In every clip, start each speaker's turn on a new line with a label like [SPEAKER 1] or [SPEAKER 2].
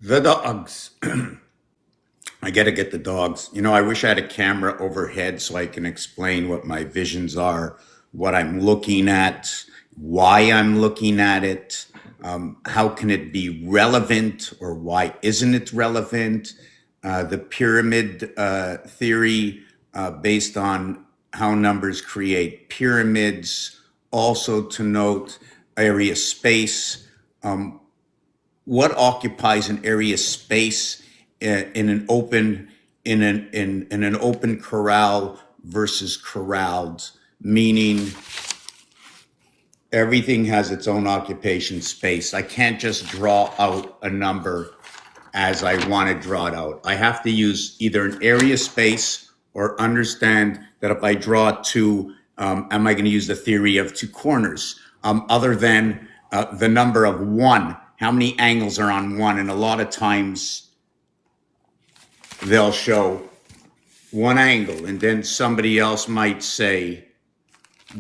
[SPEAKER 1] The dogs. I got to get the dogs. You know, I wish I had a camera overhead so I can explain what my visions are, what I'm looking at, why I'm looking at it, how can it be relevant or why isn't it relevant? The pyramid theory based on how numbers create pyramids. Also to note area space. What occupies an area space in an open in an open corral versus corralled, meaning everything has its own occupation space. I can't just draw out a number as I want to draw it out. I have to use either an area space or understand that if I draw two, am I going to use the theory of two corners other than the number of one? How many angles are on one? And a lot of times they'll show one angle and then somebody else might say,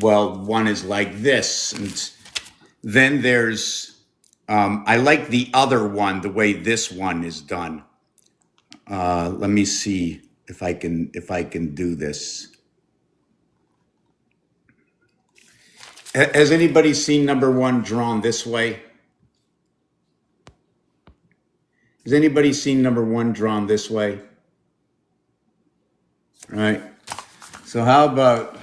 [SPEAKER 1] well, one is like this. And then there's, I like the other one, the way this one is done. Let me see if I can do this. Has anybody seen number one drawn this way? Has anybody seen number one drawn this way? All right. So how about,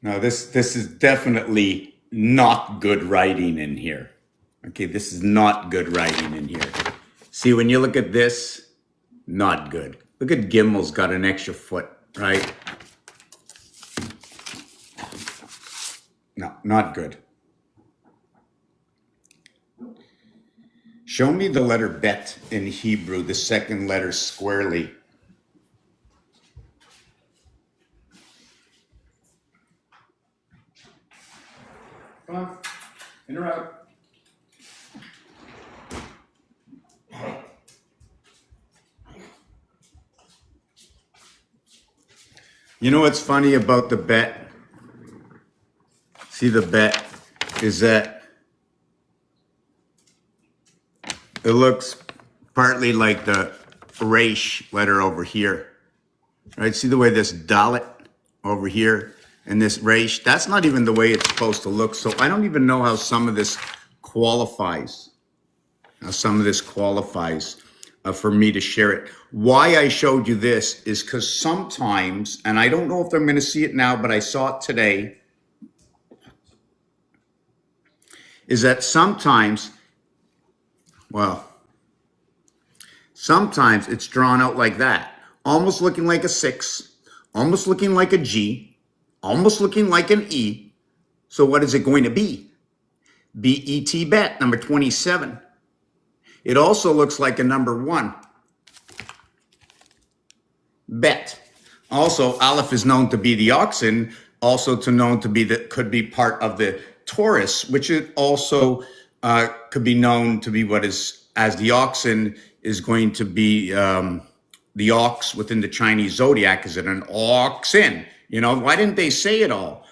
[SPEAKER 1] now this is definitely not good writing in here. Okay, this is not good writing in here. See, when you look at this, not good. Look at Gimmel's got an extra foot, right? No, not good. Show me the letter bet in Hebrew, the second letter squarely. Come on, interrupt. You know what's funny about the bet? See, the bet is that it looks partly like the resh letter over here, right? See the way this dalet over here and this resh, that's not even the way it's supposed to look. So I don't even know how some of this qualifies. For me to share it. Why I showed you this is because sometimes, and I don't know if I'm going to see it now, but I saw it today, is that sometimes it's drawn out like that, almost looking like a 6, almost looking like a G, almost looking like an E. So what is it going to be? BET bet, number 27. It also looks like a number 1. Bet. Also, Aleph is known to be the oxen, also known to be could be part of the Taurus, which it also could be known to be what is, as the oxen is going to be the ox within the Chinese zodiac. Is it an oxen? You know, why didn't they say it all?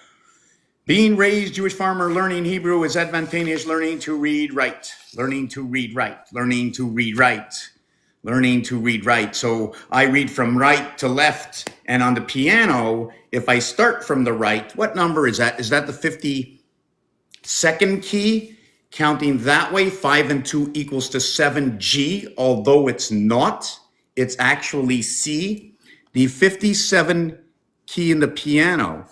[SPEAKER 1] Being raised Jewish farmer, learning Hebrew is advantageous. Learning to read, write. Learning to read, write. Learning to read, write. Learning to read, write. So I read from right to left. And on the piano, if I start from the right, what number is that? Is that the 52nd key? Counting that way, 5 and 2 equals to 7G, although it's not. It's actually C. The 57 key in the piano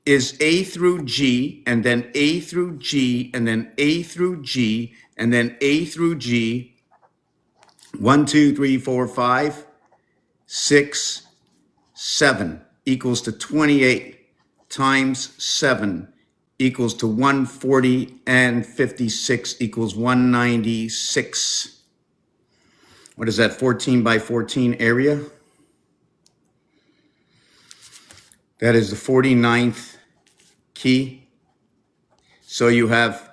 [SPEAKER 1] is A through G, and then A through G, and then A through G, and then A through G. 1, 2, 3, 4, 5, 6, 7 equals to 28 times 7 equals to 140, and 56 equals 196. What is that, 14 by 14 area? That is the 49th key. So you have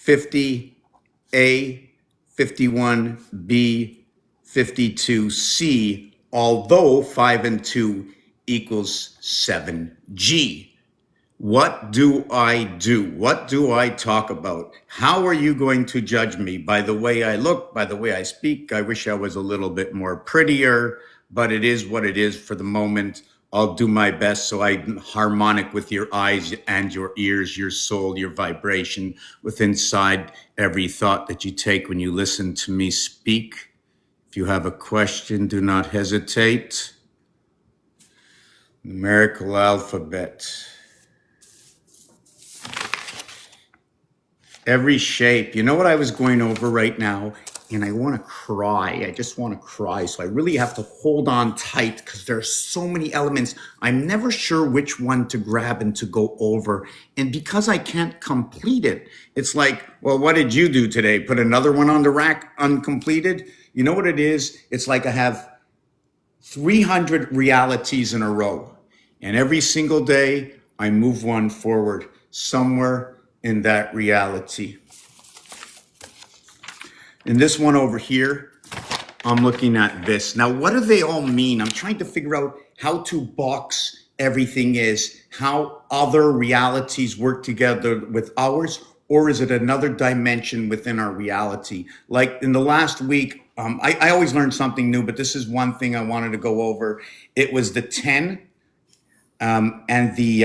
[SPEAKER 1] 50A, 51B, 52C, although 5 and 2 equals 7G. What do I do? What do I talk about? How are you going to judge me? By the way I look, by the way I speak? I wish I was a little bit more prettier, but it is what it is for the moment. I'll do my best so I'm harmonic with your eyes and your ears, your soul, your vibration, with inside every thought that you take when you listen to me speak. If you have a question, do not hesitate. Numerical alphabet. Every shape. You know what I was going over right now? And I want to cry. I just want to cry. So I really have to hold on tight because there are so many elements. I'm never sure which one to grab and to go over. And because I can't complete it, it's like, well, what did you do today? Put another one on the rack uncompleted? You know what it is? It's like I have 300 realities in a row. And every single day, I move one forward somewhere in that reality. In this one over here, I'm looking at this. Now, what do they all mean? I'm trying to figure out how to box everything is, how other realities work together with ours, or is it another dimension within our reality? Like in the last week, I always learn something new, but this is one thing I wanted to go over. It was the 10 and the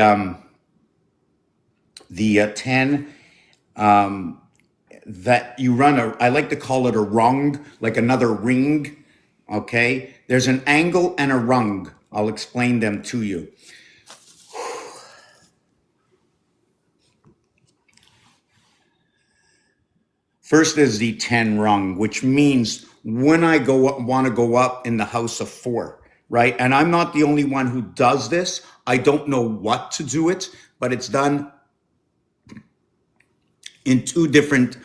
[SPEAKER 1] 10 that you run I like to call it a rung, like another ring, okay? There's an angle and a rung. I'll explain them to you. First is the 10 rung, which means when I want to go up in the house of 4, right? And I'm not the only one who does this. I don't know what to do it, but it's done in 2 different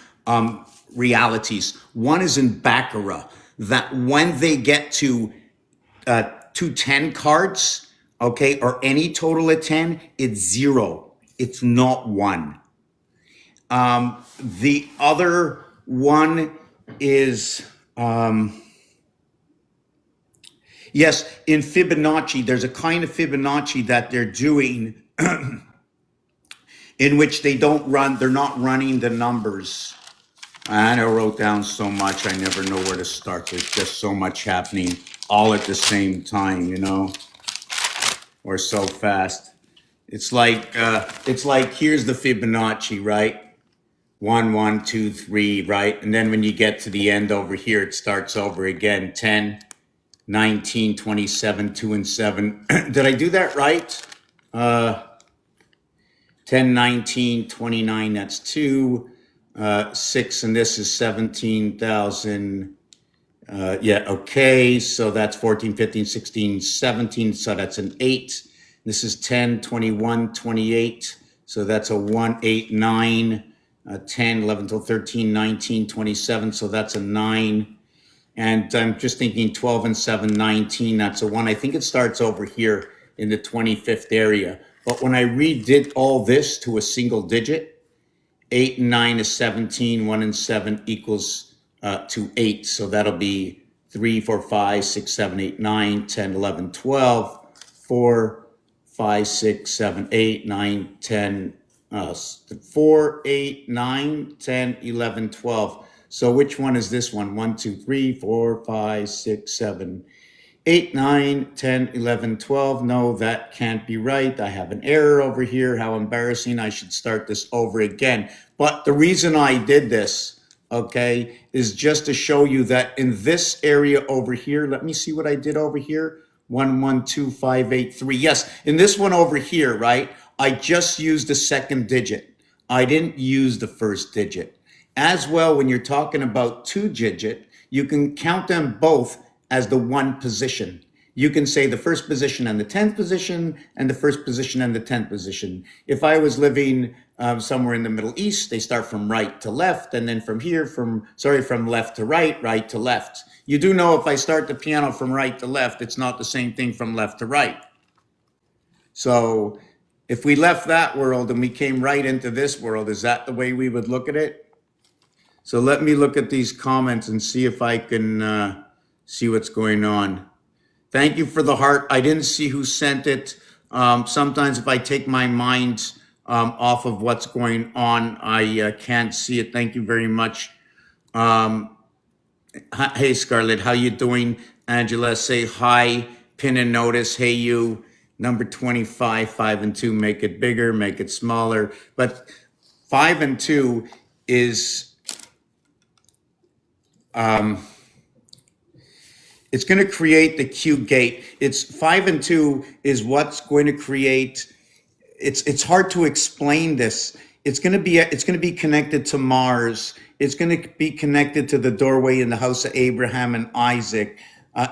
[SPEAKER 1] realities. One is in Baccarat, that when they get to 2 10 cards, okay, or any total of 10, it's 0. It's not 1. The other one is, yes, in Fibonacci, there's a kind of Fibonacci that they're doing in which they're not running the numbers. And I wrote down so much, I never know where to start. There's just so much happening all at the same time, you know, or so fast. It's like here's the Fibonacci, right? 1, 1, 2, 3, right? And then when you get to the end over here, it starts over again. 10, 19, 27, 2 and 7. Did I do that right? 10, 19, 29, that's 2. 6, and this is 17,000. Yeah, okay. So that's 14, 15, 16, 17. So that's an 8. This is 10, 21, 28. So that's a 1, 8, 9, 10, 11, 12, 13, 19, 27. So that's a 9. And I'm just thinking 12 and 7, 19. That's a 1. I think it starts over here in the 25th area. But when I redid all this to a single digit, 8 and 9 is 17, 1 and 7 equals to 8. So that'll be 3, 4, 5, 6, 7, 8, 9, 10, 11, 12, 4, 5, 6, 7, 8, 9, 10, 4, 8, 9, 10, 11, 12. So which one is this one? 1, 2, 3, 4, 5, 6, 7, 8, 9, 10, 11, 12. No, that can't be right. I have an error over here. How embarrassing. I should start this over again. But the reason I did this, okay, is just to show you that in this area over here, let me see what I did over here. 1, 1, 2, 5, 8, 3. Yes, in this one over here, right, I just used the second digit. I didn't use the first digit. As well, when you're talking about 2-digit, you can count them both as the 1 position. You can say the first position and the 10th position and the first position and the 10th position. If I was living somewhere in the Middle East, they start from right to left, and then from here, from left to right, right to left. You do know if I start the piano from right to left, it's not the same thing from left to right. So if we left that world and we came right into this world, is that the way we would look at it? So let me look at these comments and see if I can see what's going on. Thank you for the heart. I didn't see who sent it. Sometimes if I take my mind off of what's going on. I can't see it. Thank you very much. Hey, Scarlett, how you doing? Angela, say hi. Pin and notice. Hey, you. Number 25, 5 and 2, make it bigger, make it smaller. But 5 and 2 is, it's going to create the Q gate. It's 5 and 2 is what's going to create. It's hard to explain this. It's going to be connected to Mars. It's going to be connected to the doorway in the house of Abraham and Isaac.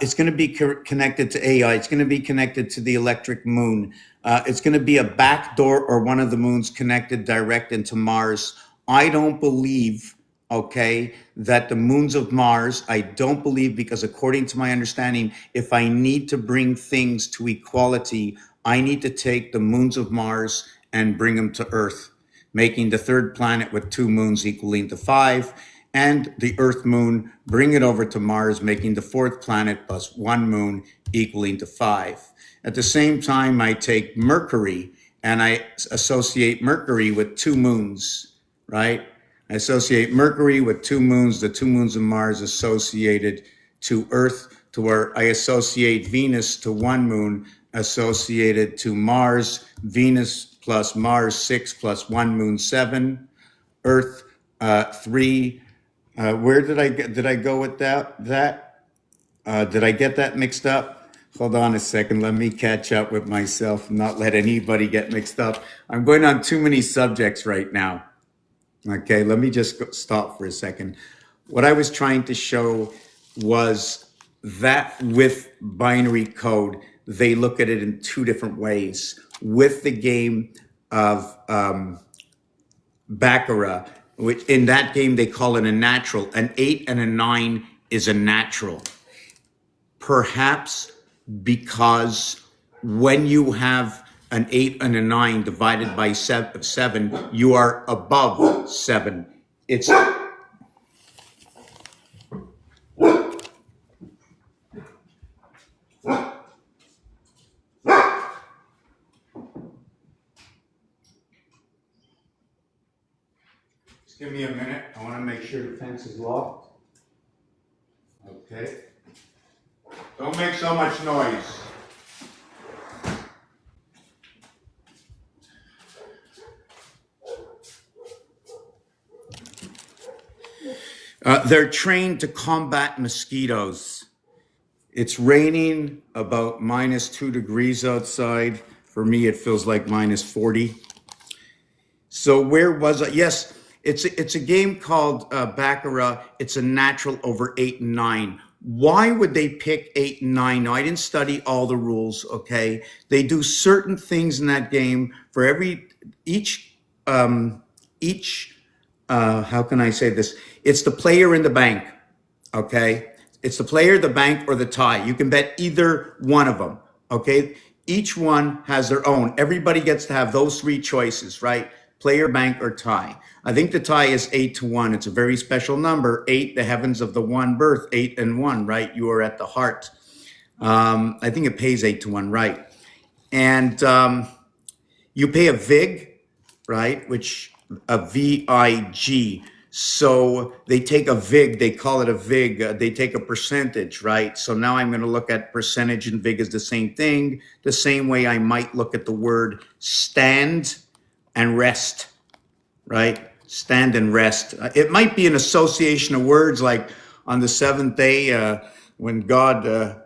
[SPEAKER 1] It's going to be connected to AI. It's going to be connected to the electric moon. It's going to be a back door or one of the moons connected direct into Mars. I don't believe, okay, that the moons of Mars, I don't believe, because according to my understanding, if I need to bring things to equality, I need to take the moons of Mars and bring them to Earth, making the third planet with 2 moons equaling to 5, and the Earth moon, bring it over to Mars, making the 4th planet plus 1 moon equaling to 5. At the same time, I take Mercury and I associate Mercury with 2 moons, right? I associate Mercury with 2 moons, the 2 moons of Mars associated to Earth, to where I associate Venus to 1 moon associated to Mars, Venus plus Mars 6 plus 1 moon 7, Earth 3. Where did I go with that? Did I get that mixed up? Hold on a second. Let me catch up with myself, not let anybody get mixed up. I'm going on too many subjects right now. Okay, let me just stop for a second. What I was trying to show was that with binary code, they look at it in 2 different ways. With the game of Baccarat, which in that game they call it a natural. An 8 and a 9 is a natural. Perhaps because when you have an 8 and a 9 divided by 7, you are above 7. It's give me a minute. I want to make sure the fence is locked. Okay. Don't make so much noise. They're trained to combat mosquitoes. It's raining about -2 degrees outside. For me, it feels like -40. So where was I? Yes, it's a game called Baccarat. It's a natural over 8 and 9. Why would they pick 8 and 9? Now, I didn't study all the rules, okay? They do certain things in that game for each, how can I say this? It's the player in the bank, okay? It's the player, the bank, or the tie. You can bet either one of them, okay? Each one has their own. Everybody gets to have those 3 choices, right? Player, bank, or tie. I think the tie is 8 to 1. It's a very special number. 8, the heavens of the one birth. 8 and 1, right? You are at the heart. I think it pays 8 to 1, right? And you pay a VIG, right? Which a VIG. So they take a VIG, they call it a VIG, they take a percentage, right? So now I'm going to look at percentage and VIG as the same thing, the same way I might look at the word stand and rest, right? Stand and rest. It might be an association of words like on the 7th day when God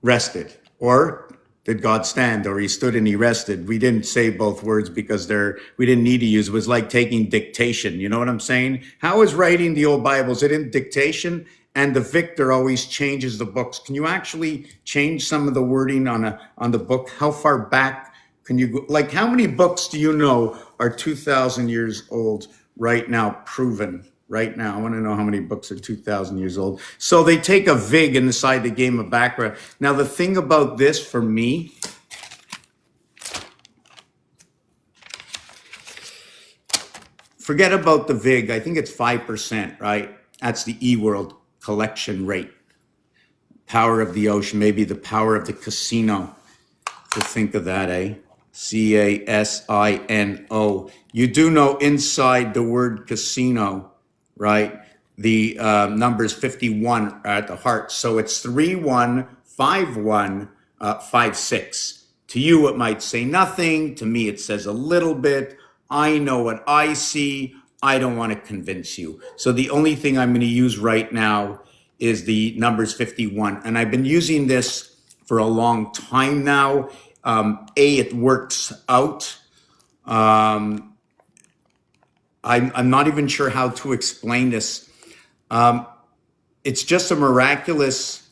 [SPEAKER 1] rested, or did God stand, or he stood and he rested. We didn't say both words because we didn't need to use. It was like taking dictation. You know what I'm saying? How is writing the old Bible? Is it in dictation? And the victor always changes the books. Can you actually change some of the wording on the book? How far back can you go? Like, how many books do you know are 2,000 years old right now, proven? Right now, I want to know how many books are 2,000 years old. So they take a VIG inside the game of Baccarat. Now, the thing about this for me, forget about the VIG. I think it's 5%, right? That's the eWorld collection rate. Power of the ocean, maybe the power of the casino. To think of that, eh? Casino. You do know inside the word casino, right? The number is 51 at the heart. So it's 315156. To you, it might say nothing. To me, it says a little bit. I know what I see. I don't want to convince you. So the only thing I'm going to use right now is the numbers 51. And I've been using this for a long time now. It works out. I'm not even sure how to explain this. It's just a miraculous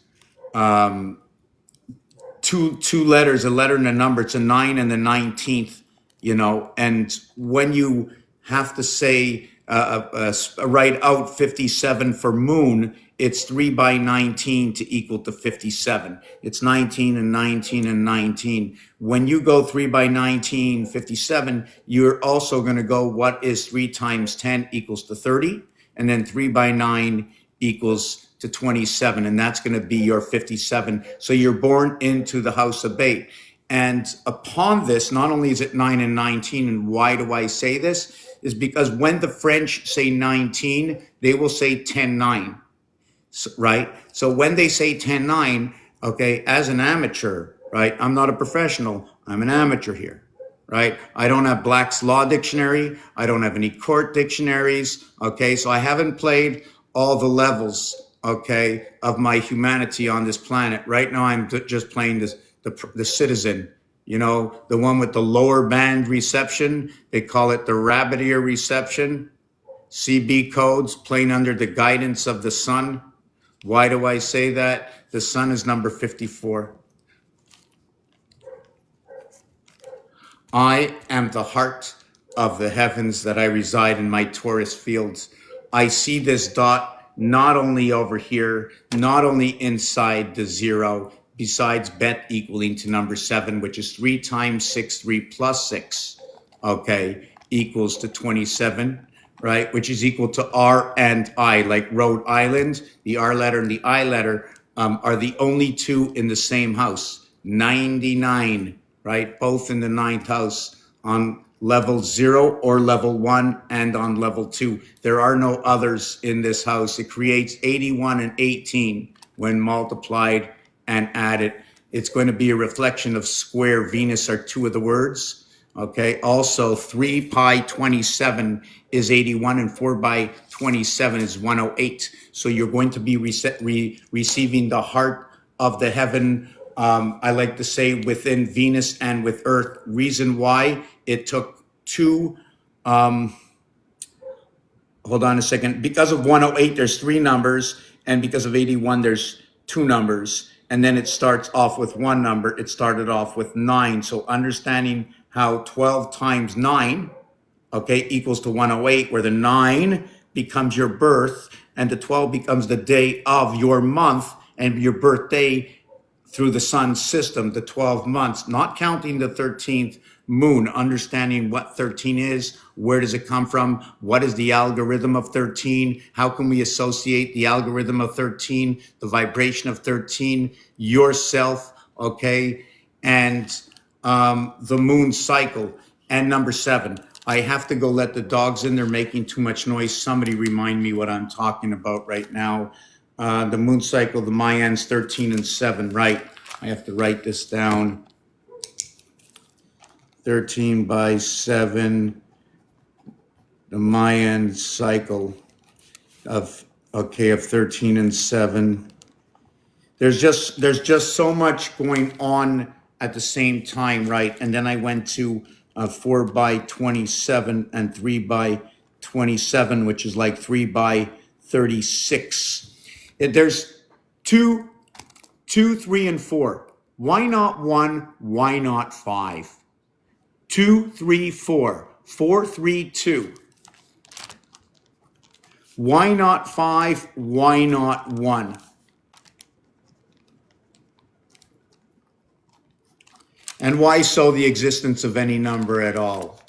[SPEAKER 1] two letters, a letter and a number. It's a 9 and the 19th, you know. And when you have to say write out 57 for moon, it's 3 by 19 to equal to 57. It's 19 and 19 and 19. When you go 3 by 19, 57, you're also going to go, what is 3 times 10 equals to 30? And then 3 by 9 equals to 27. And that's going to be your 57. So you're born into the house of Bate. And upon this, not only is it 9 and 19, and why do I say this? Is because when the French say 19, they will say 10-9. Right? So when they say 10-9, okay, as an amateur, right? I'm not a professional. I'm an amateur here, right? I don't have Black's Law Dictionary. I don't have any court dictionaries, okay? So I haven't played all the levels, okay, of my humanity on this planet. Right now, I'm just playing the citizen, you know, the one with the lower band reception. They call it the rabbit ear reception. CB codes, playing under the guidance of the sun. Why do I say that? The sun is number 54. I am the heart of the heavens that I reside in my torus fields. I see this dot not only over here, not only inside the 0, besides bet equaling to number 7, which is 3 times 6, 3 plus 6, okay, equals to 27. Right, which is equal to R and I, like Rhode Island. The R letter and the I letter are the only two in the same house. 99, right? Both in the 9th house on level 0 or level 1 and on level 2. There are no others in this house. It creates 81 and 18 when multiplied and added. It's going to be a reflection of square Venus are 2 of the words. Okay, also 3 pi 27 is 81 and 4 by 27 is 108. So you're going to be receiving the heart of the heaven, I like to say, within Venus and with Earth. Reason why it took 2, hold on a second. Because of 108, there's 3 numbers, and because of 81, there's 2 numbers. And then it starts off with 1 number. It started off with 9. So understanding how 12 times 9, okay, equals to 108, where the 9 becomes your birth and the 12 becomes the day of your month and your birthday through the sun system, the 12 months, not counting the 13th moon, understanding what 13 is, where does it come from, what is the algorithm of 13, how can we associate the algorithm of 13, the vibration of 13, yourself, okay, and the moon cycle. And number 7, I have to go let the dogs in. They're making too much noise. Somebody remind me what I'm talking about right now. The moon cycle, the Mayans 13 and 7, right? I have to write this down. 13 by 7, the Mayan cycle of 13 and 7. There's just so much going on at the same time, right? And then I went to 4 by 27 and 3 by 27, which is like 3 by 36. There's 2, 3, and 4. Why not 1? Why not 5? 2, 3, 4. 4, 3, 2. Why not 5? Why not 1? And why so the existence of any number at all?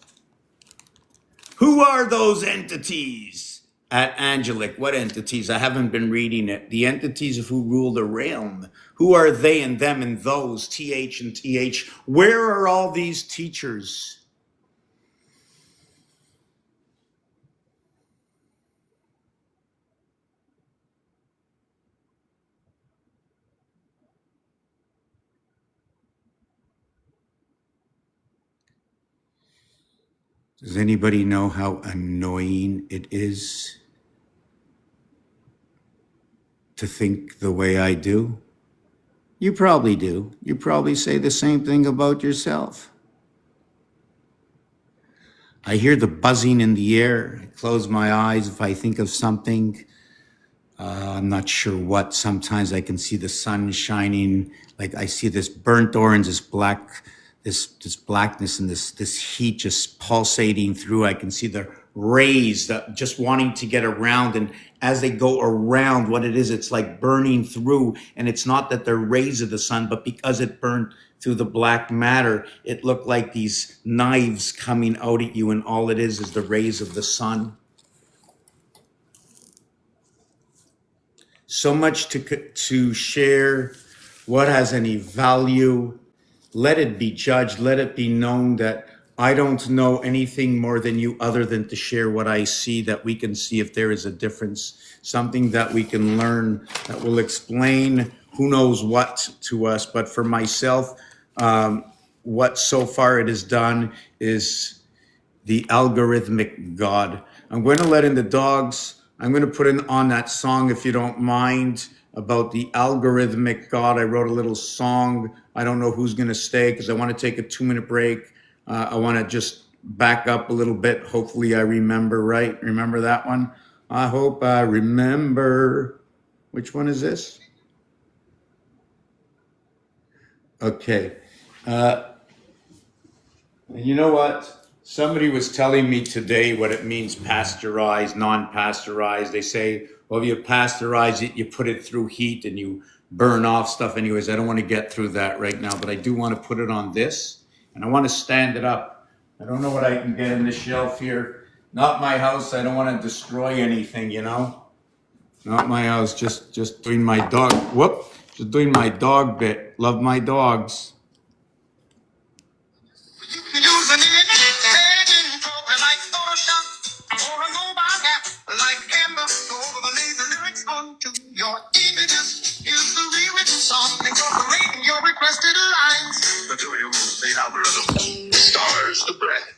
[SPEAKER 1] Who are those entities? At Angelic, what entities? I haven't been reading it. The entities of who rule the realm. Who are they and them and those? TH and TH. Where are all these teachers? Does anybody know how annoying it is to think the way I do? You probably do. You probably say the same thing about yourself. I hear the buzzing in the air. I close my eyes if I think of something. I'm not sure what. Sometimes I can see the sun shining. Like I see this burnt orange, this black, this blackness and this heat just pulsating through. I can see the rays that just wanting to get around. And as they go around, what it is, it's like burning through. And it's not that they're rays of the sun, but because it burned through the black matter, it looked like these knives coming out at you. And all it is the rays of the sun. So much to share. What has any value? Let it be judged. Let it be known that I don't know anything more than you other than to share what I see, that we can see if there is a difference, something that we can learn that will explain who knows what to us. But for myself, what so far it has done is the algorithmic God. I'm going to let in the dogs. I'm going to put in on that song, if you don't mind, about the algorithmic God. I wrote a little song. I don't know who's going to stay because I want to take a 2-minute break. I want to just back up a little bit. Hopefully I remember right. Remember that one? I hope I remember. Which one is this? Okay. You know what? Somebody was telling me today what it means pasteurized, non-pasteurized. They say, well, if you pasteurize it, you put it through heat and you burn off stuff. Anyways, I don't want to get through that right now, but I do want to put it on this and I want to stand it up. I don't know what I can get in the shelf here. Not my house. I don't want to destroy anything, you know? Not my house. Just doing my dog. Whoop. Just doing my dog bit. Love my dogs.
[SPEAKER 2] Your images is the rewritten song incorporating your requested lines. The algorithm stars the breath.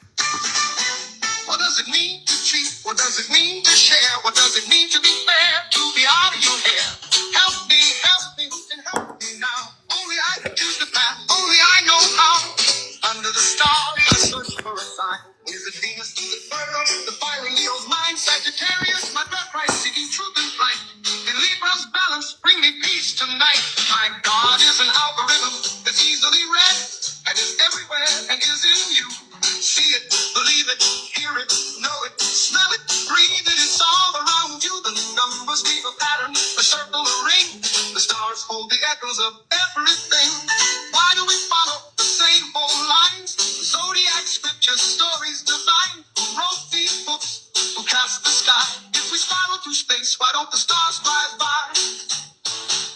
[SPEAKER 2] What does it mean to cheat? What does it mean to share? What does it mean to be fair? To be out of your hair. Help me, who can help me now? Only I can choose the path, only I know how. Under the stars, I search for a sign. Is it Venus, the Virgo, the fire in Leo's mind? Sagittarius, my birthright, seeking truth and light. In Libra's balance, bring me peace tonight. My God is an algorithm that's easily read, and is everywhere, and is in you. See it, believe it, hear it, know it, smell it, breathe it. It's all around you. The numbers leave a pattern, a circle, a ring. The stars hold the echoes of everything. Why do we follow the same old lines? Zodiac scriptures, stories divine. Who wrote these books? Who cast the sky? If we spiral through space, why don't the stars drive by?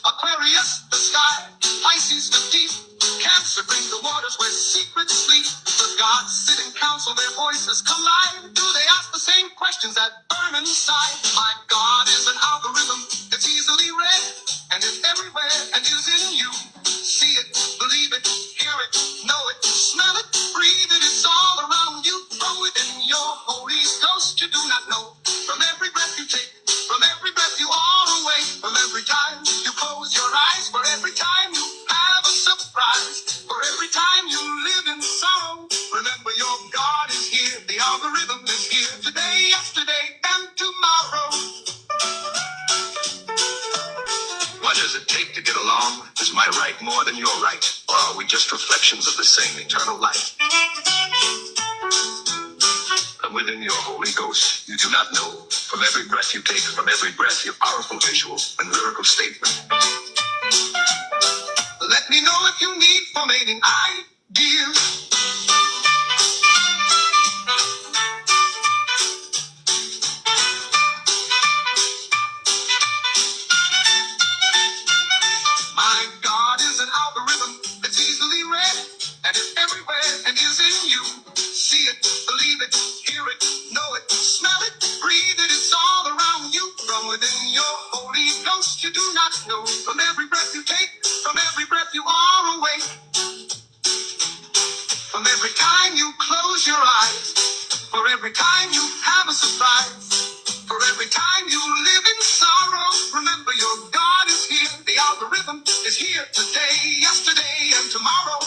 [SPEAKER 2] Aquarius, the sky. Pisces, the deep. Cancer, bring the waters where secrets sleep. The gods sit in council, their voices collide. Do they ask the same questions that burn inside? My God is an algorithm that's easily read, and is everywhere, and is in you. See it, believe it, hear it, know it, smell it, breathe it. It's all around you. Throw it in your Holy Ghost. You do not know. From every breath you take, from every breath you are away, from every time you close your eyes, for every time you have a surprise, for every time you live in sorrow, remember your God is here. The algorithm is here today, yesterday, and tomorrow. What does it take to get along? Is my right more than your right? Or are we just reflections of the same eternal light? And within your Holy Ghost, you do not know. From every breath you take, from every breath, your powerful visual and lyrical statement. Let me know if you need formatting ideas. know from every breath you take, from every breath you are awake, from every time you close your eyes, for every time you have a surprise, for every time you live in sorrow, remember your God is here. The algorithm is here today, yesterday, and tomorrow.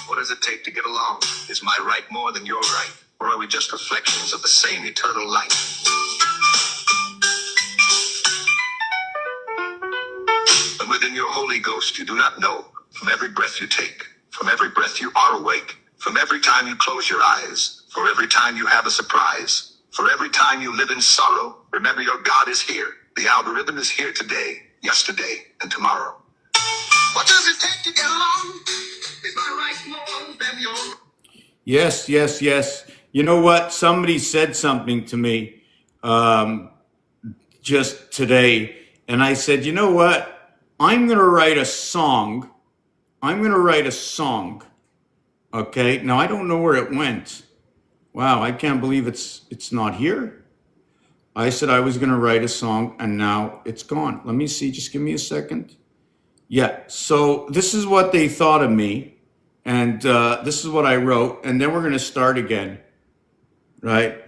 [SPEAKER 2] What does it take to get along? Is my right more than your right? Or are we just reflections of the same eternal light? But within your Holy Ghost, you do not know. From every breath you take, from every breath you are awake, from every time you close your eyes, for every time you have a surprise, for every time you live in sorrow, remember your God is here. The algorithm is here today, yesterday, and tomorrow. What does it take to get along? Is my right more than your...
[SPEAKER 1] Yes, yes, yes. You know what? Somebody said something to me just today, and I said, you know what? I'm going to write a song. I'm going to write a song. Okay. Now I don't know where it went. Wow, I can't believe it's not here. I said I was going to write a song, and now it's gone. Let me see. Just give me a second. Yeah. So this is what they thought of me, and this is what I wrote, and then we're going to start again. Right?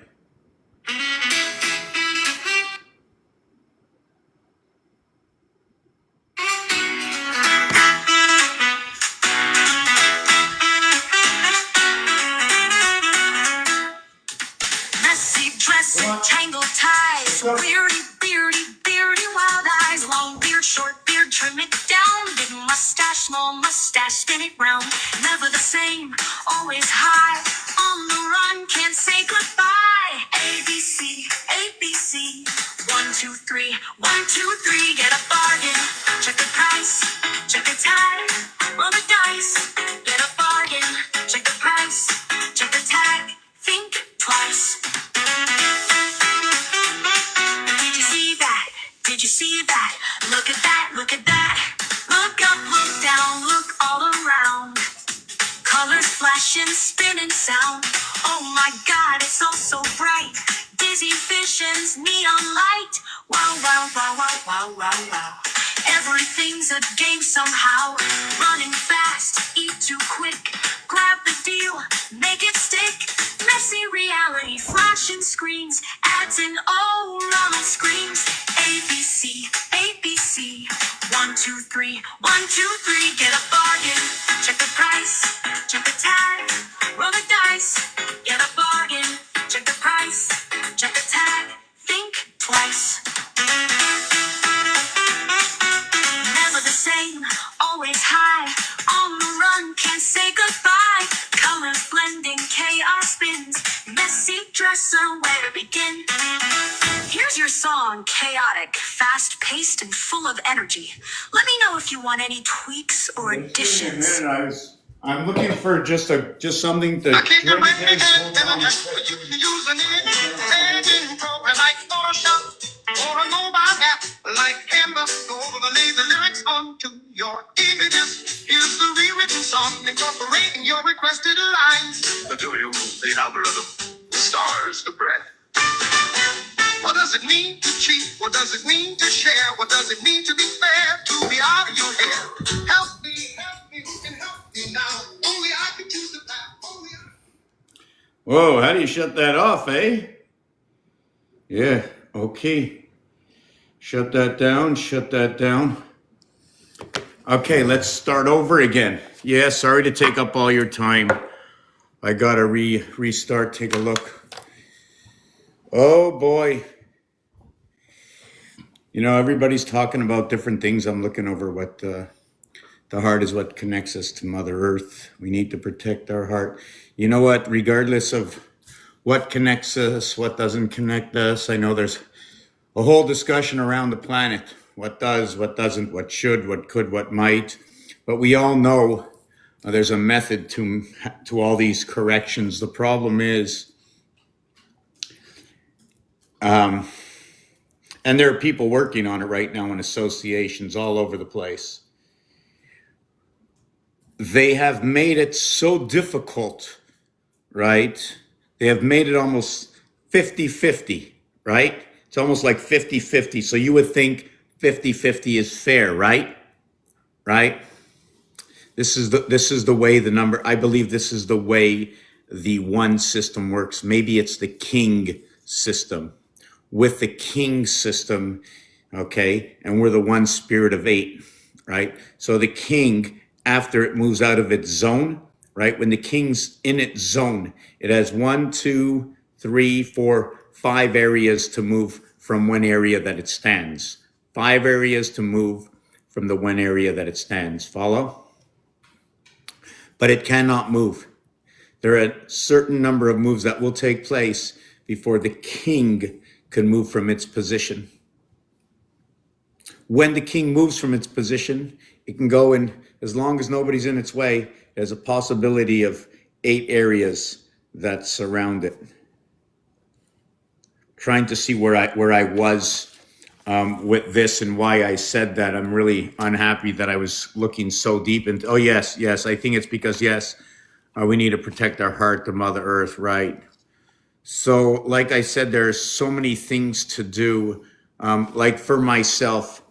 [SPEAKER 2] Messy dressing, tangled ties, weirdy, beardy, beardy, wild eyes, long beard, short beard, trim it down, big mustache, small mustache, spin it round, never the same, always high, on the run, can't say goodbye. ABC, ABC, 1, 2, 3, 1, 2, 3, get a bargain, check the price, check the tag, roll the dice, get a bargain, check the price, check the tag, think twice. Did you see that? Did you see that? Look at that, look at that. Look up, look down, look all around. Colors flashing, spinning sound. Oh my God, it's all so bright. Dizzy visions, neon light. Wow, wow, wow, wow, wow, wow, wow. Everything's a game somehow. Running fast, eat too quick. Grab the deal, make it stick. Messy reality, flashing screens, ads and oh, Ronald screams. ABC, ABC, 1, 2, 3, 1, 2, 3, get a bargain. Check the price, check the tag, roll the dice, get a bargain. Check the price, check the tag, think twice. Never the same, always high, on the run, can't say goodbye. Colors blending, chaos spins, messy dresser, where to begin? Here's your song, chaotic, fast-paced, and full of energy. Let me know if you want any tweaks or additions.
[SPEAKER 1] I'm looking for just something to.
[SPEAKER 2] I keep your brain and you using it, saying program like Photoshop or a mobile app like Canva. Go over the lazy lyrics onto your images. Here's the rewritten song incorporating your requested lines. The tutorial, the algorithm, the stars, the breath. What does it mean to cheat? What does it mean to share? What does it mean to be fair? To be out of your hair. Help me, and help me now. Only I can choose the path. Only I.
[SPEAKER 1] Whoa, how do you shut that off, eh? Yeah, okay. Shut that down, shut that down. Okay, let's start over again. Yeah, sorry to take up all your time. I gotta restart, take a look. Oh boy. You know, everybody's talking about different things. I'm looking over what the heart is what connects us to Mother Earth. We need to protect our heart. You know what? Regardless of what connects us, what doesn't connect us, I know there's a whole discussion around the planet. What does, what doesn't, what should, what could, what might. But we all know there's a method to all these corrections. The problem is, and there are people working on it right now in associations all over the place. They have made it so difficult, right? They have made it almost 50-50, right? It's almost like 50-50. So you would think 50-50 is fair, right? Right? This is the way the number, I believe this is the way the one system works. Maybe it's the king system. With the king system, okay, and we're the one spirit of 8, right? So the king, after it moves out of its zone, right? When the king's in its zone, it has 1, 2, 3, 4, 5 areas to move from one area that it stands. 5 areas to move from the one area that it stands. Follow? But it cannot move. There are a certain number of moves that will take place before the king can move from its position. When the king moves from its position, it can go in, as long as nobody's in its way, there's a possibility of 8 areas that surround it. Trying to see where I was with this and why I said that. I'm really unhappy that I was looking so deep into, oh yes, I think it's because we need to protect our heart to Mother Earth, right? So like I said, there's so many things to do. Like for myself,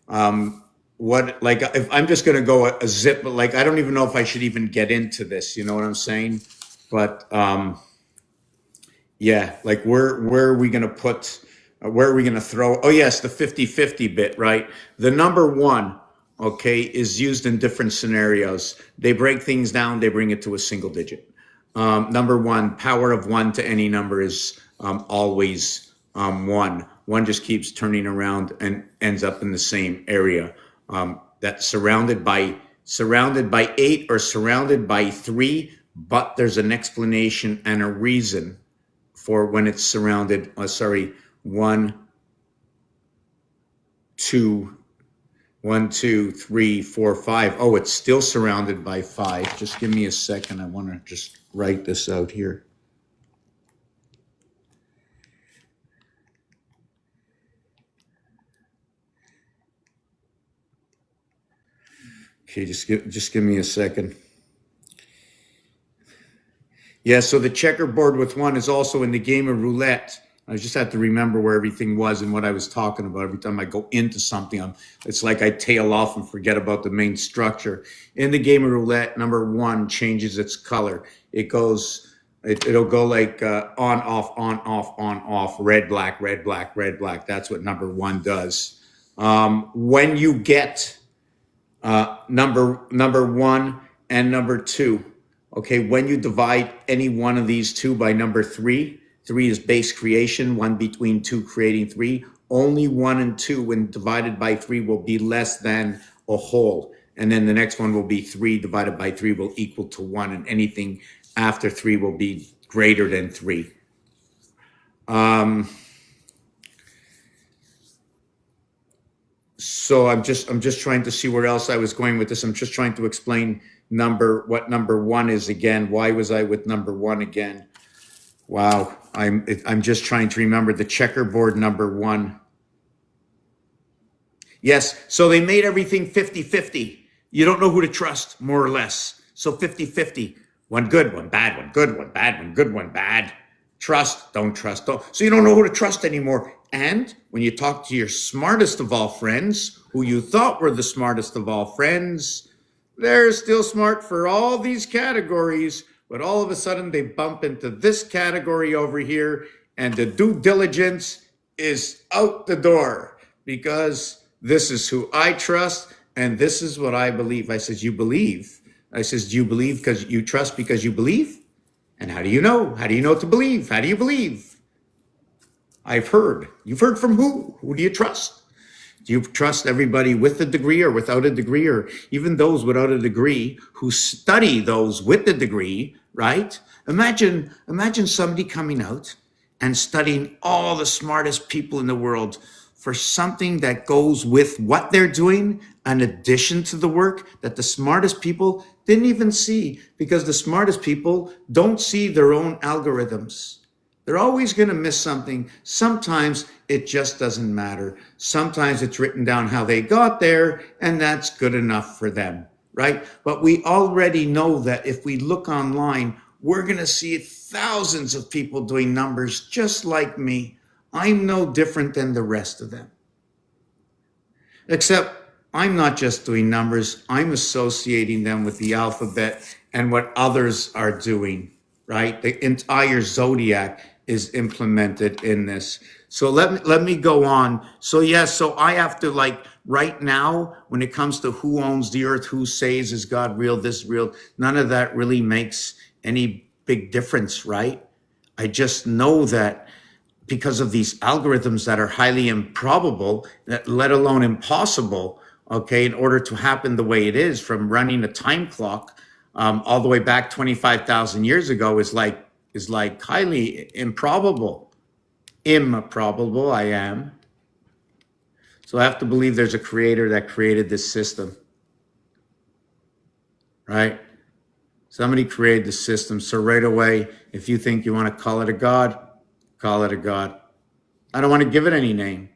[SPEAKER 1] if I'm just going to go a zip, but like, I don't even know if I should even get into this, you know what I'm saying? But yeah, like where are we going to put, where are we going to throw? Oh yes, the 50-50 bit, right? The number 1, okay, is used in different scenarios. They break things down, they bring it to a single digit. Number 1, power of 1 to any number is always 1. 1 just keeps turning around and ends up in the same area. That's surrounded by 8 or surrounded by 3, but there's an explanation and a reason for when it's surrounded. 1, 2, 1, 2, 3, 4, 5. Oh, it's still surrounded by 5. Just give me a second. I want to just write this out here. Okay, just give me a second. Yeah, so the checkerboard with 1 is also in the game of roulette. I just had to remember where everything was and what I was talking about. Every time I go into something, it's like I tail off and forget about the main structure. In the game of roulette, number 1 changes its color. It'll go like on, off, red, black, red, black, red, black. That's what number 1 does. When you get number 1 and number 2, okay, when you divide any one of these two by number 3, 3 is base creation, 1 between 2 creating 3. Only 1 and 2 when divided by 3 will be less than a whole. And then the next one will be 3 divided by 3 will equal to 1. And anything after 3 will be greater than 3. So I'm just trying to see where else I was going with this. I'm just trying to explain what number 1 is again. Why was I with number 1 again? Wow, I'm just trying to remember the checkerboard number 1. Yes, so they made everything 50-50. You don't know who to trust, more or less. So 50-50. One good, one bad, one good, one bad, one good, one bad. Trust, don't trust. Don't. So you don't know who to trust anymore. And when you talk to your smartest of all friends, who you thought were the smartest of all friends, they're still smart for all these categories, but all of a sudden they bump into this category over here and the due diligence is out the door because this is who I trust and this is what I believe. I says, you believe? I says, do you believe because you trust because you believe? And how do you know? How do you know to believe? How do you believe? I've heard. You've heard from who? Who do you trust? Do you trust everybody with a degree or without a degree, or even those without a degree who study those with the degree, right? Imagine somebody coming out and studying all the smartest people in the world for something that goes with what they're doing in addition to the work that the smartest people didn't even see, because the smartest people don't see their own algorithms. They're always going to miss something. Sometimes it just doesn't matter. Sometimes it's written down how they got there, and that's good enough for them, right? But we already know that if we look online, we're going to see thousands of people doing numbers just like me. I'm no different than the rest of them. Except I'm not just doing numbers, I'm associating them with the alphabet and what others are doing, right? The entire zodiac is implemented in this. So let me go on. So yes, so I have to, like, right now, when it comes to who owns the earth, who says is God real, this real, none of that really makes any big difference, right? I just know that because of these algorithms that are highly improbable, let alone impossible, okay, in order to happen the way it is, from running a time clock all the way back 25,000 years ago, is like highly improbable. Improbable, I am. So I have to believe there's a creator that created this system, right? Somebody created the system. So right away, if you think you want to call it a God, call it a God. I don't want to give it any name.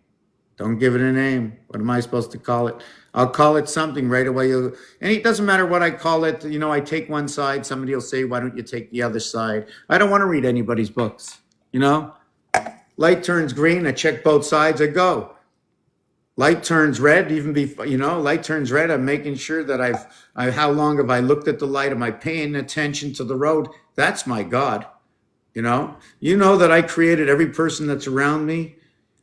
[SPEAKER 1] Don't give it a name. What am I supposed to call it? I'll call it something right away. And it doesn't matter what I call it. You know, I take one side. Somebody will say, why don't you take the other side? I don't want to read anybody's books. You know, light turns green. I check both sides. I go. Light turns red, even before, you know, light turns red. I'm making sure that how long have I looked at the light? Am I paying attention to the road? That's my God. You know that I created every person that's around me.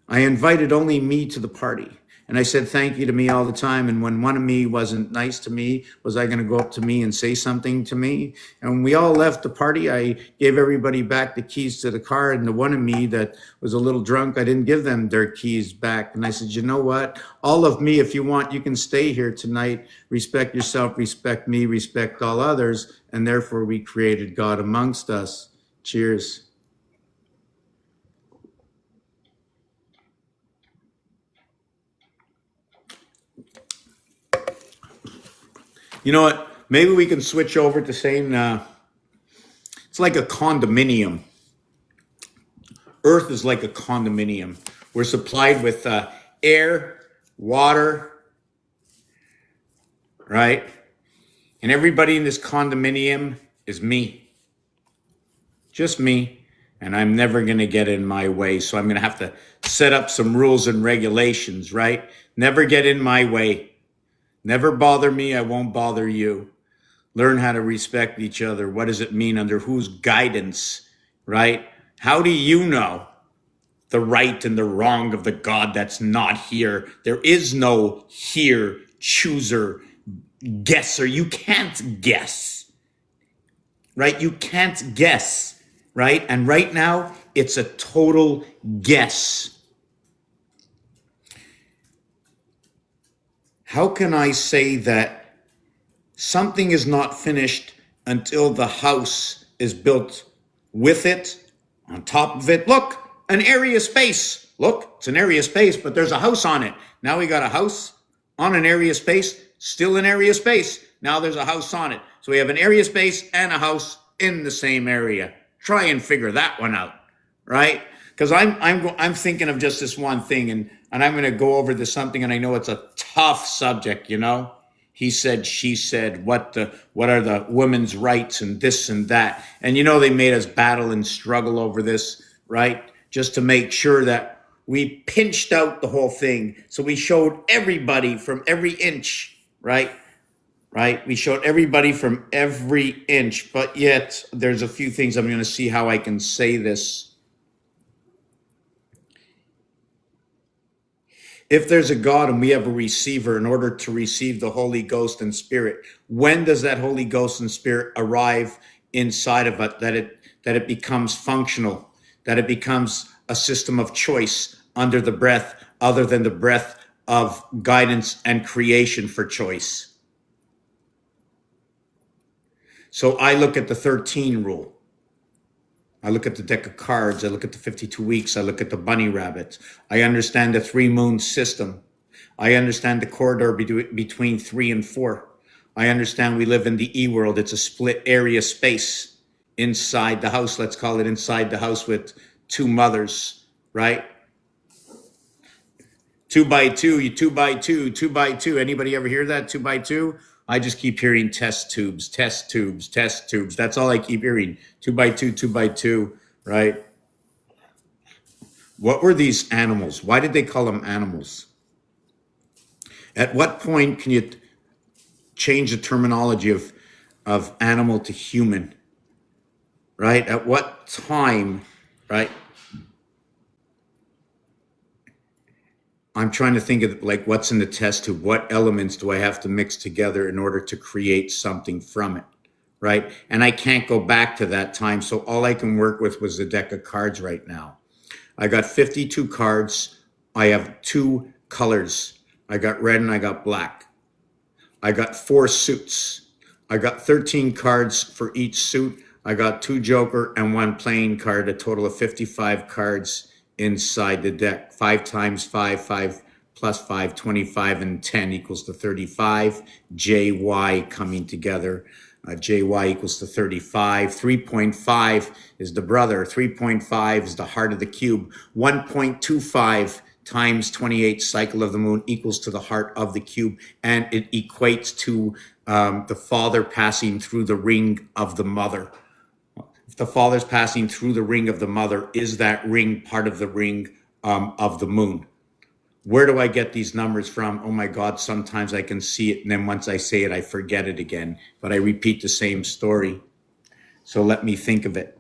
[SPEAKER 1] I invited only me to the party. And I said thank you to me all the time. And when one of me wasn't nice to me, was I going to go up to me and say something to me? And when we all left the party, I gave everybody back the keys to the car. And the one of me that was a little drunk, I didn't give them their keys back. And I said, you know what? All of me, if you want, you can stay here tonight. Respect yourself, respect me, respect all others. And therefore we created God amongst us. Cheers. You know what? Maybe we can switch over to saying it's like a condominium. Earth is like a condominium. We're supplied with air, water, right? And everybody in this condominium is me. Just me. And I'm never going to get in my way. So I'm going to have to set up some rules and regulations, right? Never get in my way. Never bother me, I won't bother you. Learn how to respect each other. What does it mean? Under whose guidance, right? How do you know the right and the wrong of the God that's not here? There is no here, chooser, guesser. You can't guess, right? You can't guess, right? And right now, it's a total guess. How can I say that something is not finished until the house is built with it, on top of it? Look, an area space. Look, it's an area space, but there's a house on it. Now we got a house on an area space, still an area space. Now there's a house on it. So we have an area space and a house in the same area. Try and figure that one out, right? Because I'm thinking of just this one thing, and I'm going to go over this something, and I know it's a tough subject, you know. He said, she said, what are the women's rights and this and that. And you know, they made us battle and struggle over this, right? Just to make sure that we pinched out the whole thing. So we showed everybody from every inch, right? Right? We showed everybody from every inch, but yet there's a few things I'm going to see how I can say this. If there's a God and we have a receiver, in order to receive the Holy Ghost and Spirit, when does that Holy Ghost and Spirit arrive inside of it, that it becomes functional, that it becomes a system of choice under the breath, other than the breath of guidance and creation for choice? So I look at the 13 rule. I look at the deck of cards. I look at the 52 weeks. I look at the bunny rabbit. I understand the 3 moon system. I understand the corridor between 3 and 4. I understand we live in the E world. It's a split area space inside the house. Let's call it inside the house with 2 mothers, right? 2 by 2, you 2 by 2, 2 by 2. Anybody ever hear that? 2 by 2? I just keep hearing test tubes, test tubes, test tubes. That's all I keep hearing. 2 by 2, 2 by 2, right? What were these animals? Why did they call them animals? At what point can you change the terminology of animal to human, right? At what time, right? I'm trying to think of like what's in the test tube. What elements do I have to mix together in order to create something from it, right? And I can't go back to that time. So all I can work with was the deck of cards right now. I got 52 cards. I have 2 colors. I got red and I got black. I got 4 suits. I got 13 cards for each suit. I got 2 joker and 1 playing card, a total of 55 cards inside the deck. 5 times 5, 5 plus 5, 25, and 10 equals to 35. JY coming together. JY equals to 35. 3.5 is the brother. 3.5 is the heart of the cube. 1.25 times 28 cycle of the moon equals to the heart of the cube. And it equates to the father passing through the ring of the mother. If the father's passing through the ring of the mother, is that ring part of the ring of the moon? Where do I get these numbers from? Oh my God, sometimes I can see it, and then once I say it, I forget it again. But I repeat the same story. So let me think of it.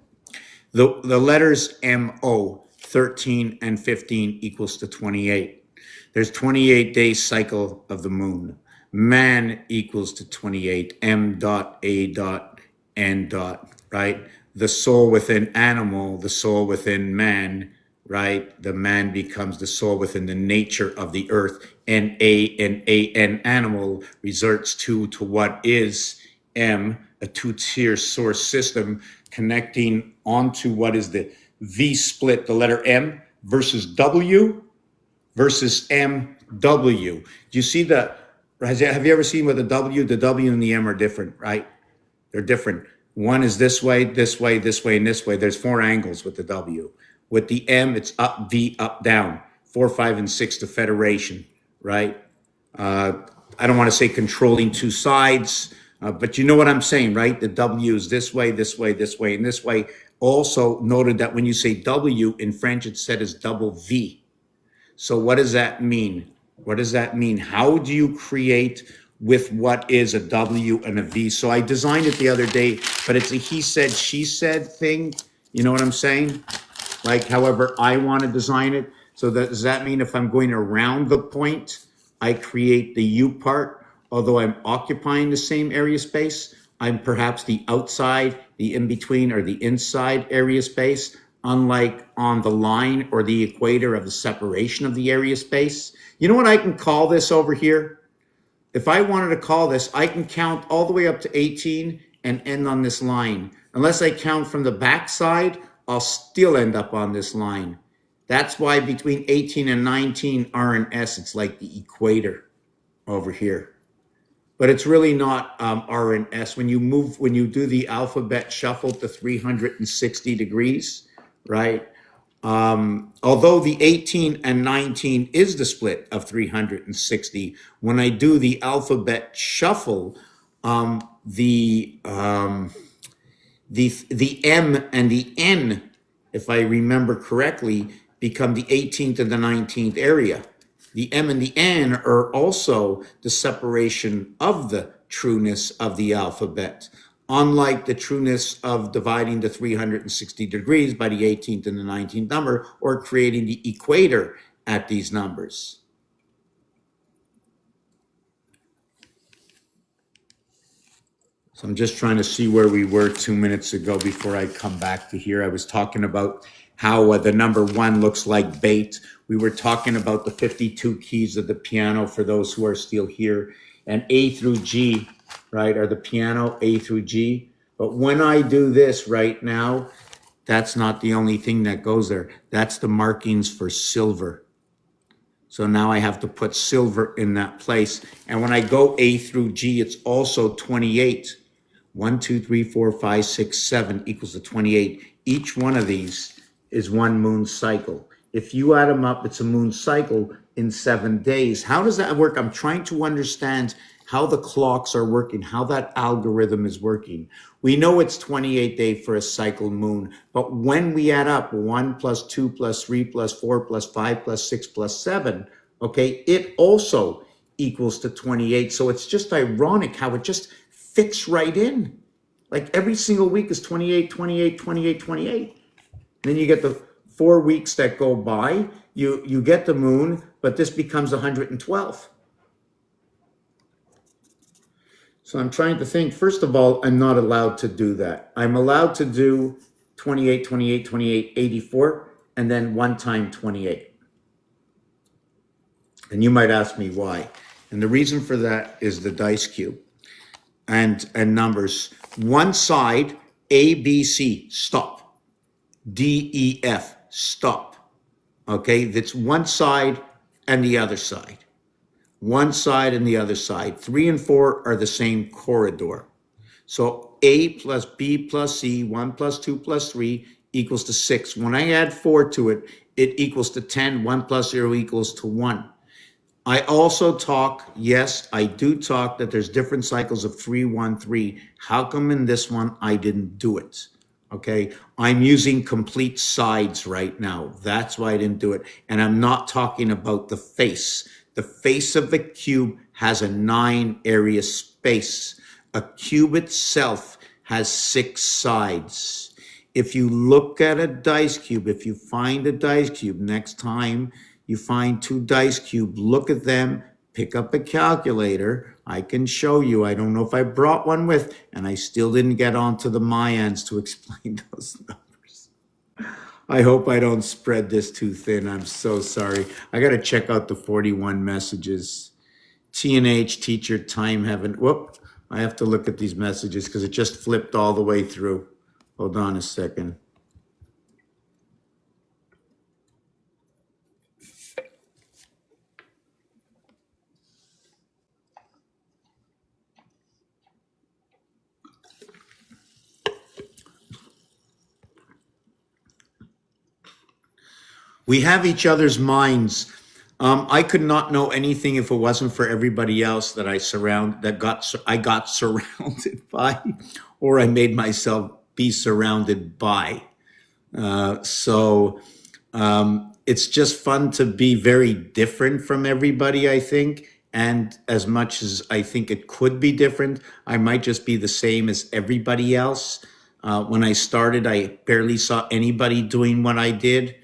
[SPEAKER 1] The letters MO, 13 and 15 equals to 28. There's 28 days cycle of the moon. Man equals to 28. M dot A dot N dot, right? The soul within animal, the soul within man, right? The man becomes the soul within the nature of the earth. And an animal resorts to what is M, a 2-tier source system connecting onto what is the V split, the letter M versus W versus MW. Do you see have you ever seen where the W and the M are different, right? They're different. One is this way, this way, this way, and this way. There's 4 angles with the W. With the M, it's up, V, up, down. 4, 5, and 6, the federation, right? I don't want to say controlling 2 sides, but you know what I'm saying, right? The W is this way, this way, this way, and this way. Also noted that when you say W in French, it's said as double V. So what does that mean? What does that mean? How do you create with what is a W and a V? So I designed it the other day, but it's a he said, she said thing. You know what I'm saying? Like however I want to design it. So does that mean if I'm going around the point, I create the U part, although I'm occupying the same area space? I'm perhaps the outside, the in-between, or the inside area space, unlike on the line or the equator of the separation of the area space. You know what I can call this over here? If I wanted to call this, I can count all the way up to 18 and end on this line. Unless I count from the back side, I'll still end up on this line. That's why between 18 and 19 R and S, it's like the equator over here. But it's really not R and S. When you do the alphabet shuffle to 360 degrees, right? Although the 18 and 19 is the split of 360, when I do the alphabet shuffle, the M and the N, if I remember correctly, become the 18th and the 19th area. The M and the N are also the separation of the trueness of the alphabet, unlike the trueness of dividing the 360 degrees by the 18th and the 19th number, or creating the equator at these numbers. So I'm just trying to see where we were 2 minutes ago before I come back to here. I was talking about how the number 1 looks like bait. We were talking about the 52 keys of the piano for those who are still here. And A through G, right, are the piano, A through G. But when I do this right now, that's not the only thing that goes there. That's the markings for silver. So now I have to put silver in that place. And when I go A through G, it's also 28. 1, 2, 3, 4, 5, 6, 7 equals to 28. Each one of these is 1 moon cycle. If you add them up, it's a moon cycle in 7 days. How does that work? I'm trying to understand how the clocks are working, how that algorithm is working. We know it's 28 days for a cycle moon, but when we add up 1 plus 2 plus 3 plus 4 plus 5 plus 6 plus 7, okay, it also equals to 28. So it's just ironic how it just fits right in. Like every single week is 28, 28, 28, 28. Then you get the 4 weeks that go by, you get the moon, but this becomes 112. So I'm trying to think, first of all, I'm not allowed to do that. I'm allowed to do 28, 28, 28, 84, and then one time 28. And you might ask me why. And the reason for that is the dice cube and numbers. One side, A, B, C, stop. D, E, F, stop. Okay, that's one side and the other side. One side and the other side. 3 and 4 are the same corridor. So A plus B plus C, 1 plus 2 plus 3 equals to 6. When I add 4 to it, it equals to 10. 1 plus 0 equals to 1. I also talk, yes, I do talk that there's different cycles of 3, 1, 3. How come in this one I didn't do it? Okay, I'm using complete sides right now. That's why I didn't do it. And I'm not talking about the face. The face of the cube has a 9 area space. A cube itself has 6 sides. If you look at a dice cube, if you find a dice cube, next time you find 2 dice cubes, look at them, pick up a calculator. I can show you. I don't know if I brought one with, and I still didn't get onto the Mayans to explain those numbers. I hope I don't spread this too thin. I'm so sorry. I got to check out the 41 messages. T&H, teacher, time, heaven. Whoop. I have to look at these messages because it just flipped all the way through. Hold on a second. We have each other's minds. I could not know anything if it wasn't for everybody else that I got surrounded by, or I made myself be surrounded by. So it's just fun to be very different from everybody, I think. And as much as I think it could be different, I might just be the same as everybody else. When I started, I barely saw anybody doing what I did.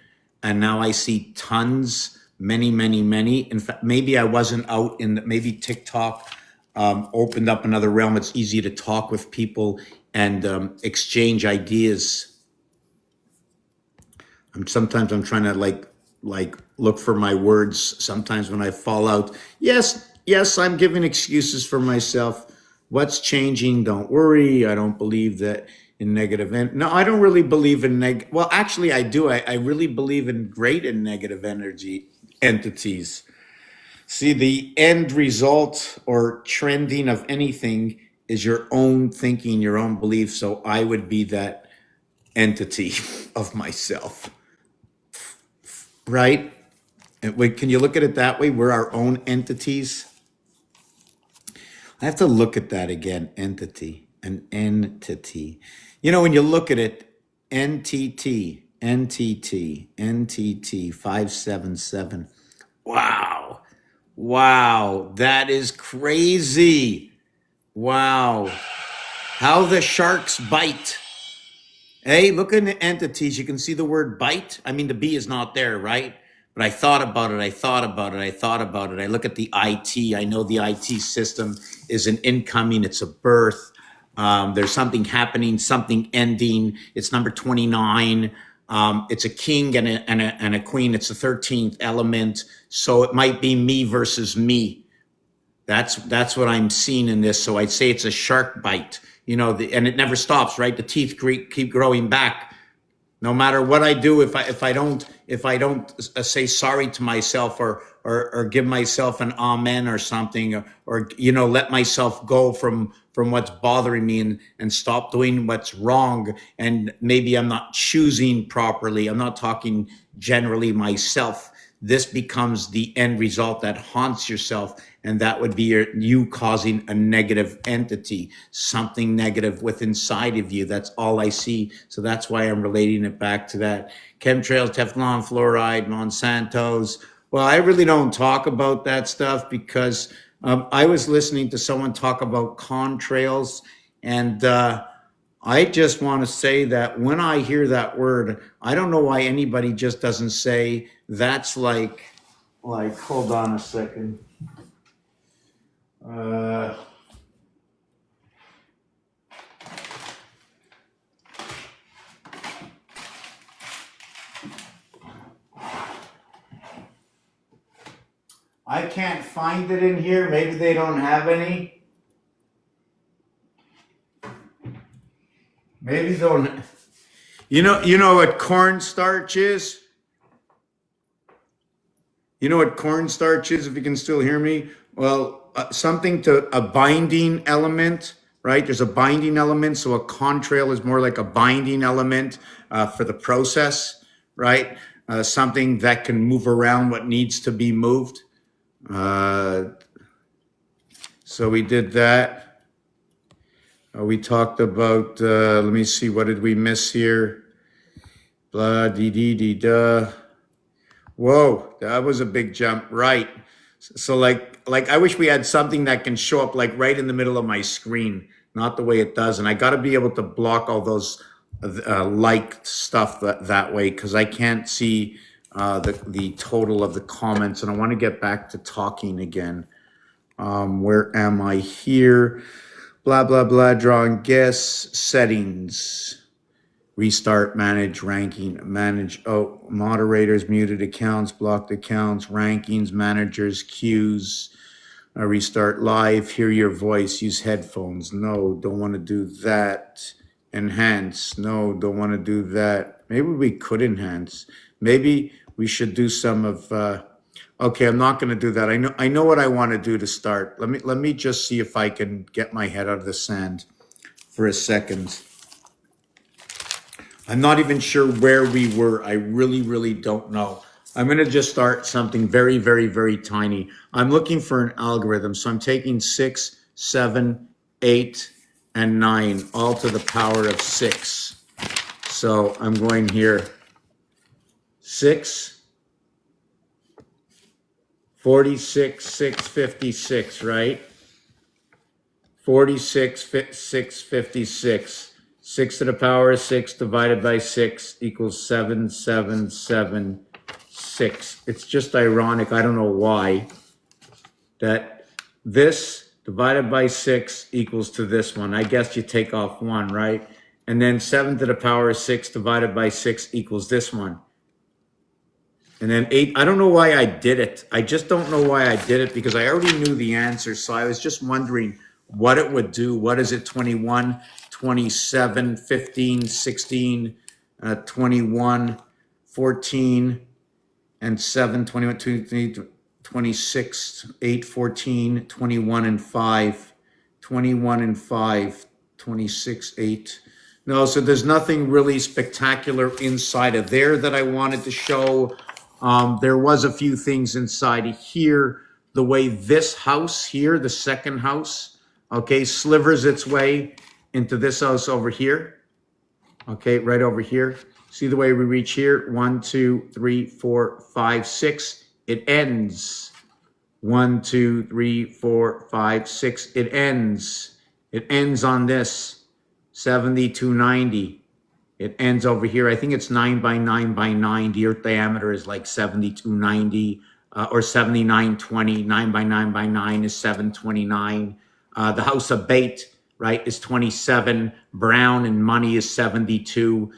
[SPEAKER 1] And now I see tons, many, many, many. In fact, maybe I wasn't out maybe TikTok opened up another realm. It's easy to talk with people and exchange ideas. Sometimes I'm trying to like look for my words. Sometimes when I fall out, yes, I'm giving excuses for myself. What's changing? Don't worry. I don't believe that in negative. No, I don't really believe in well, actually I do. I really believe in great and negative energy entities. See, the end result or trending of anything is your own thinking, your own belief. So I would be that entity of myself, right? Wait, can you look at it that way? We're our own entities. I have to look at that again. Entity, an entity. You know, when you look at it, NTT, 577. Wow, that is crazy. Wow. How the sharks bite. Hey, look at the entities. You can see the word bite. I mean, the B is not there, right? But I thought about it. I look at the IT. I know the IT system is an incoming. It's a birth. There's something happening, something ending. It's number 29. It's a king and a queen. It's the 13th element. So it might be me versus me. That's what I'm seeing in this. So I'd say it's a shark bite, you know, and it never stops, right? The teeth keep growing back. No matter what I do, if I don't say sorry to myself or or give myself an amen or something, or let myself go from what's bothering me, and stop doing what's wrong. And maybe I'm not choosing properly. I'm not talking generally myself. This becomes the end result that haunts yourself, and that would be you causing a negative entity, something negative within inside of you. That's all I see. So that's why I'm relating it back to that. Chemtrails, Teflon, fluoride, Monsanto's. Well, I really don't talk about that stuff because I was listening to someone talk about contrails, and I just want to say that when I hear that word, I don't know why anybody just doesn't say that's like hold on a second. I can't find it in here. Maybe they don't have any. Maybe don't. You know what cornstarch is? You know what cornstarch is, if you can still hear me? Well, something to a binding element, right? There's a binding element, so a contrail is more like a binding element for the process, right? Something that can move around what needs to be moved. So we did that. We talked about, let me see, what did we miss here? Blah, dee, dee, dee, duh. Whoa, that was a big jump, right? So like I wish we had something that can show up like right in the middle of my screen, not the way it does. And I got to be able to block all those liked stuff that way, because I can't see the total of the comments. And I want to get back to talking again. Where am I here? Blah, blah, blah, drawing guess, settings. Restart, manage, ranking, manage, moderators, muted accounts, blocked accounts, rankings, managers, queues, restart live, hear your voice, use headphones. No, don't want to do that. Enhance. No, don't want to do that. Maybe we could enhance. Maybe we should do some of, okay, I'm not going to do that. I know what I want to do to start. Let me just see if I can get my head out of the sand for a second. I'm not even sure where we were. I really, really don't know. I'm going to just start something very, very, very tiny. I'm looking for an algorithm. So I'm taking 6, 7, 8, and 9, all to the power of 6. So I'm going here. 6, 46, 656, right? 46, 656. 6 to the power of 6 divided by 6 equals 7776. It's just ironic, I don't know why, that this divided by 6 equals to this one. I guess you take off 1, right? And then 7 to the power of 6 divided by 6 equals this one. And then 8, I don't know why I did it. I just don't know why I did it, because I already knew the answer. So I was just wondering what it would do. What is it? 21, 27, 15, 16, 21, 14, and 7, 21, 22, 26, 8, 14, 21, and 5, 21 and 5, 26, 8. No, so there's nothing really spectacular inside of there that I wanted to show. There was a few things inside of here. The way this house here, the second house, okay, slivers its way into this house over here. Okay, right over here. See the way we reach here? 1, 2, 3, 4, 5, 6. It ends. 1, 2, 3, 4, 5, 6. It ends. It ends on this 7290. It ends over here. I think it's 9 by 9 by 9. The earth diameter is like 7290 or 7920. 9 by 9 by 9 is 729. The house of bait, right, is 27. Brown and money is 72.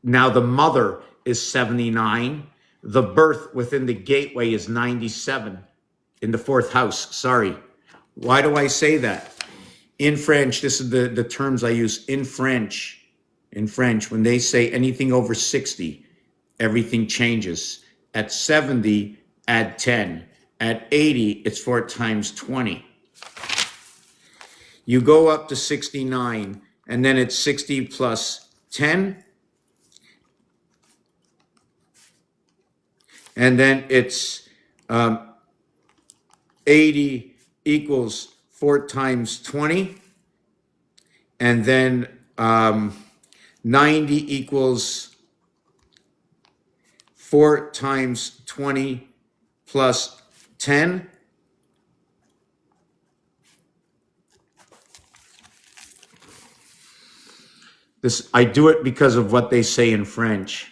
[SPEAKER 1] Now the mother is 79. The birth within the gateway is 97 in the fourth house. Sorry. Why do I say that? In French, this is the terms I use. In French, when they say anything over 60, everything changes. At 70, add 10. At 80, it's 4 times 20. You go up to 69, and then it's 60 plus 10. And then it's 80 equals 4 times 20. And then 90 equals 4 times 20 plus 10. I do it because of what they say in French.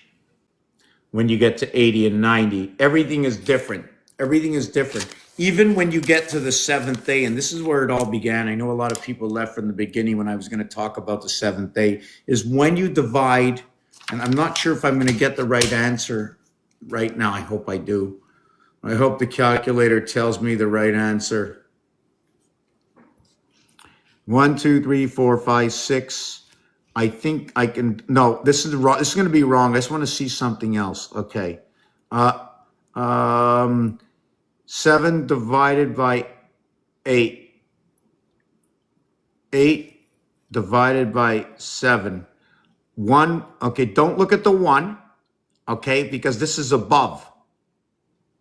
[SPEAKER 1] When you get to 80 and 90, everything is different. Everything is different. Even when you get to the seventh day, and this is where it all began. I know a lot of people left from the beginning when I was going to talk about the seventh day, is when you divide, and I'm not sure if I'm going to get the right answer right now. I hope I do. I hope the calculator tells me the right answer. 1, 2, 3, 4, 5, 6. I think I can, no, this is wrong. This is going to be wrong. I just want to see something else. Okay. 7 divided by 8. 8 divided by 7. 1, okay, don't look at the 1, okay, because this is above.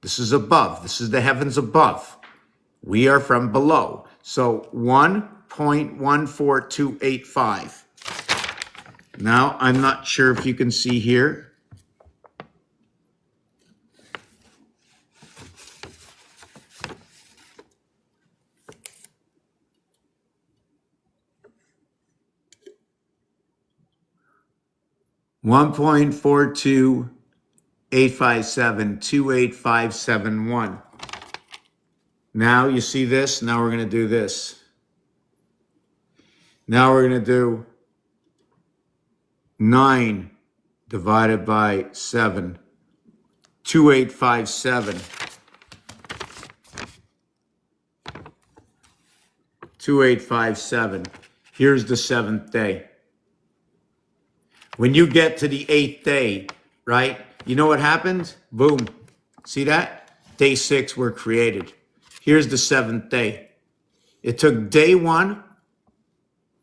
[SPEAKER 1] This is above. This is the heavens above. We are from below. So 1.14285. Now, I'm not sure if you can see here. $1.42857.28571. Now you see this. Now we're going to do this. Now we're going to do 9 divided by 7, 2857. 2857. Here's the seventh day. When you get to the 8th day, right? You know what happens? Boom. See that? Day 6 were created. Here's the 7th day. It took day 1,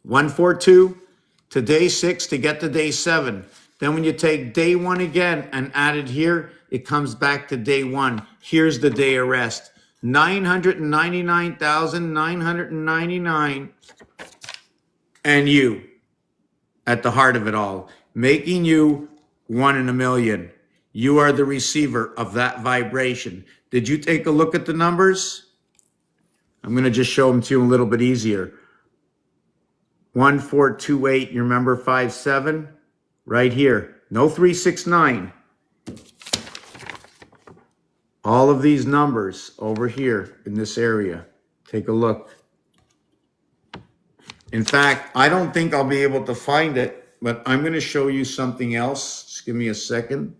[SPEAKER 1] 142, to day 6 to get to day 7. Then when you take day 1 again and add it here, it comes back to day 1. Here's the day of rest. 999,999. And you, at the heart of it all, making you 1 in a million. You are the receiver of that vibration. Did you take a look at the numbers? I'm going to just show them to you a little bit easier. 1428, you remember 57? Right here. No 369. All of these numbers over here in this area. Take a look. In fact, I don't think I'll be able to find it, but I'm going to show you something else. Just give me a second.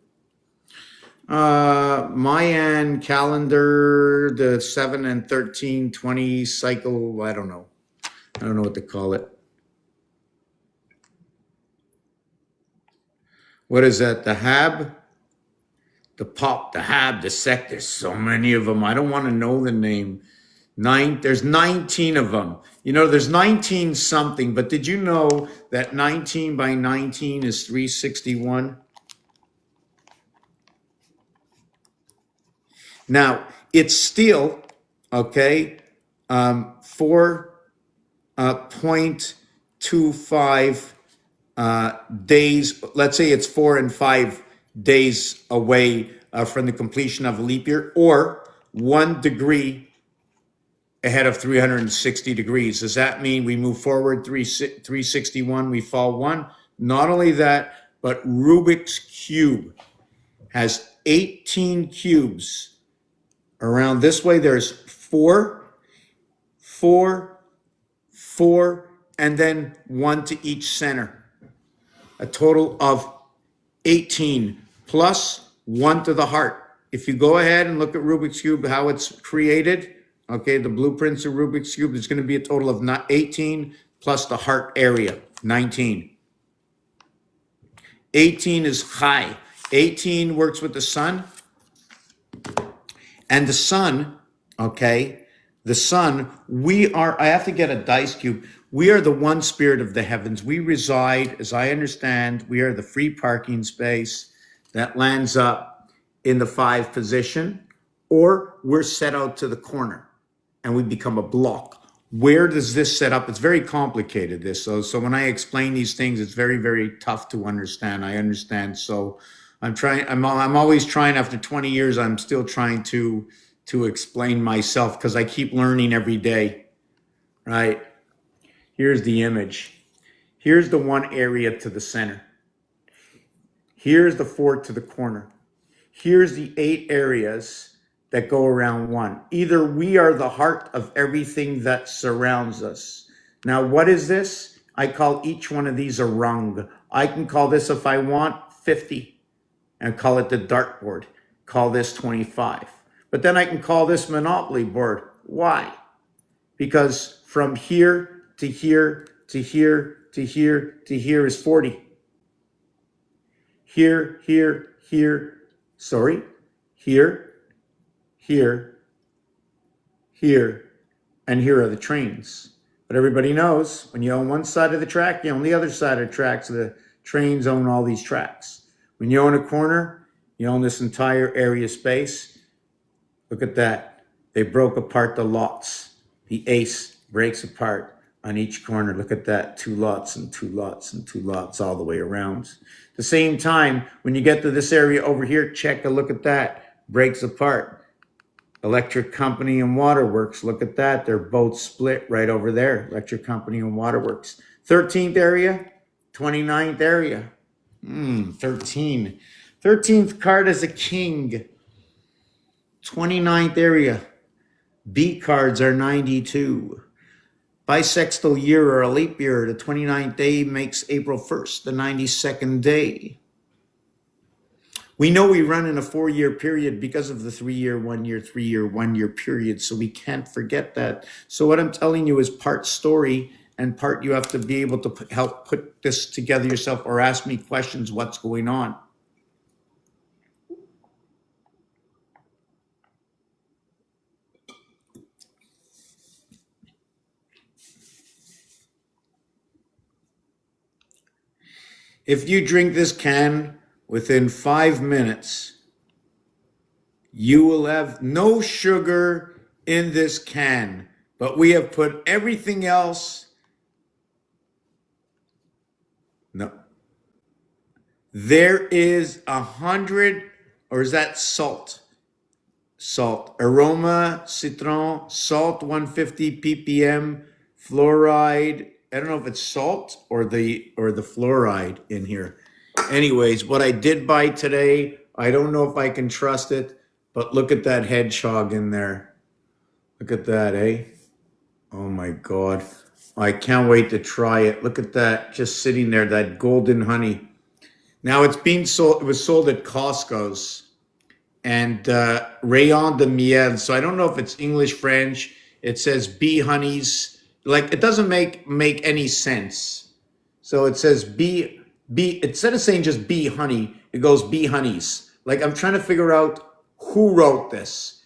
[SPEAKER 1] Mayan calendar, the 7 and 13, 20 cycle. I don't know. I don't know what to call it. What is that? The Hab? The Pop, the Hab, the Sect. There's so many of them. I don't want to know the name. There's 19 of them. You know, there's 19 something, but did you know that 19 by 19 is 361? Now, it's still, okay, 4.25 days. Let's say it's 4 and 5 days away from the completion of a leap year, or 1 degree ahead of 360 degrees. Does that mean we move forward 361, we fall 1? Not only that, but Rubik's Cube has 18 cubes. Around this way, there's 4, 4, 4, and then 1 to each center. A total of 18 plus 1 to the heart. If you go ahead and look at Rubik's Cube, how it's created, okay, the blueprints of Rubik's Cube, there's going to be a total of 18 plus the heart area, 19. 18 is high. 18 works with the sun. And the sun, okay, the sun, I have to get a dice cube. We are the one spirit of the heavens. We reside, as I understand, we are the free parking space that lands up in the 5 position, or we're set out to the corner and we become a block. Where does this set up? It's very complicated, this. So when I explain these things, it's very, very tough to understand. I understand. So I'm always trying, after 20 years, I'm still trying to explain myself, because I keep learning every day, right? Here's the image. Here's the one area to the center. Here's the 4 to the corner. Here's the 8 areas that go around 1. Either we are the heart of everything that surrounds us. Now, what is this? I call each one of these a rung. I can call this, if I want, 50, and call it the dartboard. Call this 25. But then I can call this Monopoly board. Why? Because from here to here to here to here to here is 40. Here, here, and here are the trains. But everybody knows, when you own one side of the track, you own the other side of the track, so the trains own all these tracks. When you own a corner, you own this entire area space. Look at that. They broke apart the lots. The ace breaks apart on each corner. Look at that. 2 lots and 2 lots and 2 lots all the way around. At the same time, when you get to this area over here, check a look at that. Breaks apart. Electric Company and Waterworks. Look at that. They're both split right over there. Electric Company and Waterworks. 13th area, 29th area. 13. 13th card is a king. 29th area. B cards are 92. Bisextile year or a leap year, the 29th day makes April 1st, the 92nd day. We know we run in a 4-year period because of the 3-year, 1-year, 3-year, 1-year period, so we can't forget that. So what I'm telling you is part story and part you have to be able to help put this together yourself, or ask me questions, what's going on. If you drink this can within 5 minutes, you will have no sugar in this can, but we have put everything else. No. There is 100, or is that salt? Salt. Aroma, citron, salt 150 ppm, fluoride. I don't know if it's salt or the fluoride in here. Anyways, what I did buy today, I don't know if I can trust it, but look at that hedgehog in there. Look at that, eh? Oh my God. I can't wait to try it. Look at that, just sitting there, that golden honey. Now it's being sold, it was sold at Costco's and Rayon de Miel. So I don't know if it's English, French. It says bee honeys. Like, it doesn't make any sense. So it says bee, instead of saying just bee honey, it goes bee honeys. Like, I'm trying to figure out who wrote this.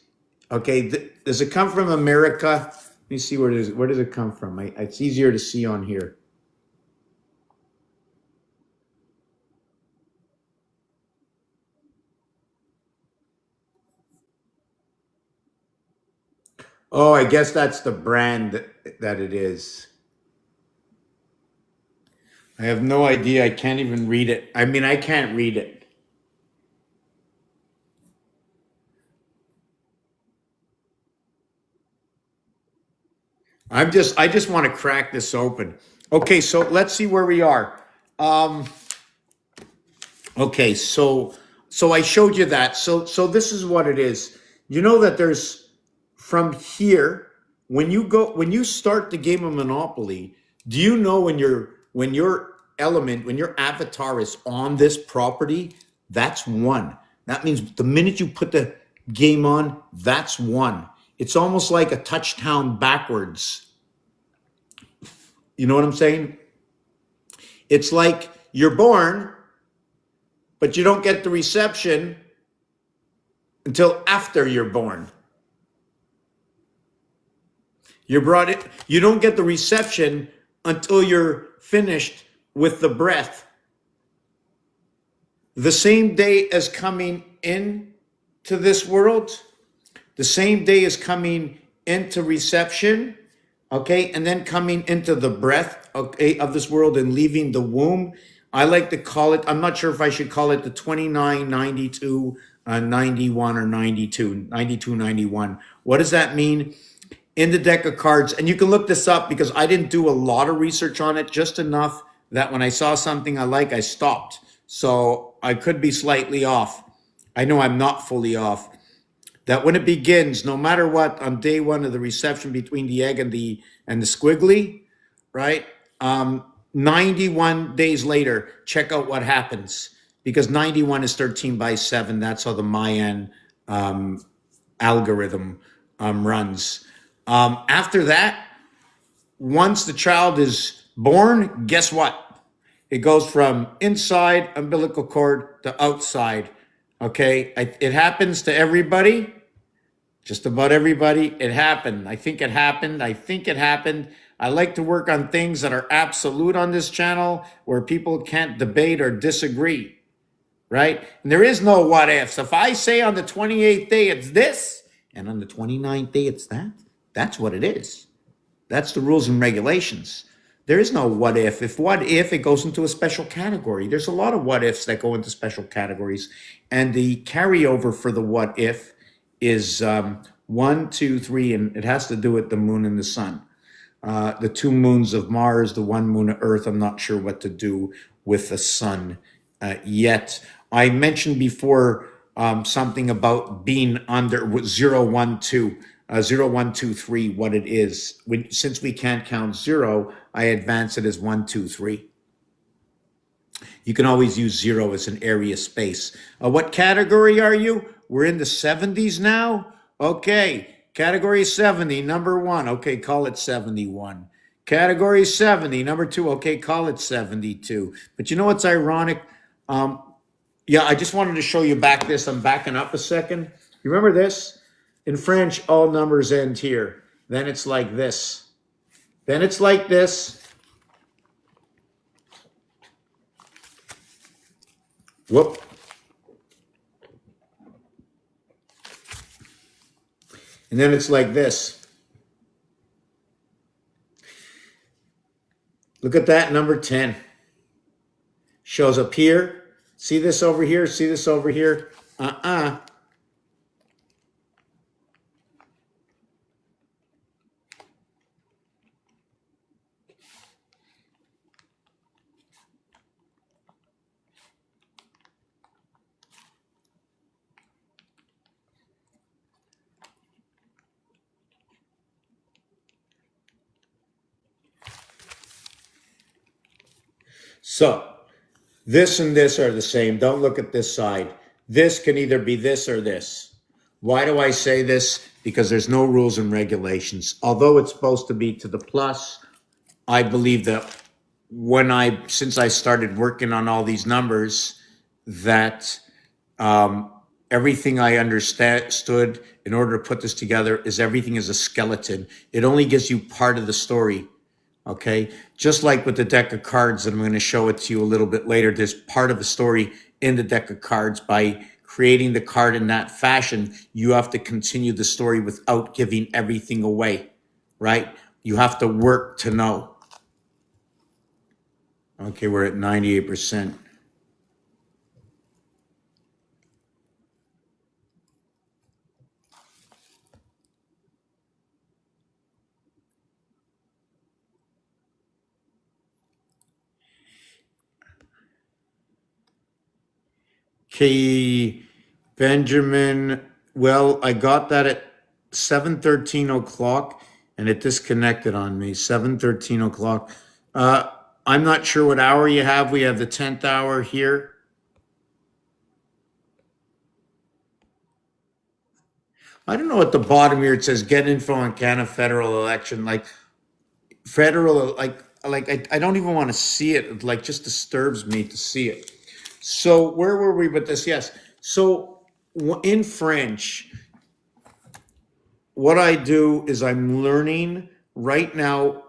[SPEAKER 1] Okay, does it come from America? Let me see, where does it come from? It's easier to see on here. Oh, I guess that's the brand that it is. I have no idea. I can't even read it. I mean, I can't read it. I just want to crack this open. Okay, so let's see where we are. Okay, so I showed you that. So this is what it is. You know that there's, from here, when you start the game of Monopoly, do you know when your avatar is on this property, that's 1. That means the minute you put the game on, that's 1. It's almost like a touchdown backwards. You know what I'm saying? It's like you're born, but you don't get the reception until after you're born. You're brought in, you don't get the reception until you're finished with the breath. The same day as coming in to this world, the same day as coming into reception, okay, and then coming into the breath, okay, of this world and leaving the womb. I like to call it, I'm not sure if I should call it the 29, 92, 91 or 92, 92, 91. What does that mean? In the deck of cards, and you can look this up because I didn't do a lot of research on it, just enough that when I saw something I like, I stopped. So I could be slightly off. I know I'm not fully off. That when it begins, no matter what, on day one of the reception between the egg and the squiggly, right? 91 days later, check out what happens, because 91 is 13 by 7. That's how the Mayan algorithm runs. After that, once the child is born, guess what? It goes from inside umbilical cord to outside. Okay, it happens to everybody, just about everybody. It happened. I think it happened. I think it happened. I like to work on things that are absolute on this channel where people can't debate or disagree, right? And there is no what ifs. If I say on the 28th day it's this, and on the 29th day it's that, that's what it is. That's the rules and regulations. There is no what if. If what if, it goes into a special category. There's a lot of what ifs that go into special categories. And the carryover for the what if is 1, 2, 3, and it has to do with the moon and the sun. The 2 moons of Mars, the 1 moon of Earth. I'm not sure what to do with the sun yet. I mentioned before something about being under 0, 1, 2. 0, 1, 2, 3, what it is. Since we can't count 0, I advance it as 1, 2, 3. You can always use 0 as an area space. What category are you? We're in the 70s now? Okay, category 70, number 1. Okay, call it 71. Category 70, number 2. Okay, call it 72. But you know what's ironic? Yeah, I just wanted to show you back this. I'm backing up a second. You remember this? In French, all numbers end here. Then it's like this. Then it's like this. Whoop. And then it's like this. Look at that, number 10. Shows up here. See this over here? See this over here? So this and this are the same. Don't look at this side. This can either be this or this. Why do I say this? Because there's no rules and regulations. Although it's supposed to be to the plus, I believe that since I started working on all these numbers, that everything I understood in order to put this together is everything is a skeleton. It only gives you part of the story. Okay, just like with the deck of cards, and I'm going to show it to you a little bit later. There's part of the story in the deck of cards. By creating the card in that fashion, you have to continue the story without giving everything away, right? You have to work to know. Okay, we're at 98%. Okay, Benjamin, well, I got that at 7:13 o'clock and it disconnected on me, 7:13 o'clock. I'm not sure what hour you have. We have the 10th hour here. I don't know at the bottom here, it says get info on Canada federal election, like federal, like I don't even want to see it. It like just disturbs me to see it. So where were we with this? Yes. So
[SPEAKER 3] in French, what I do is I'm learning right now.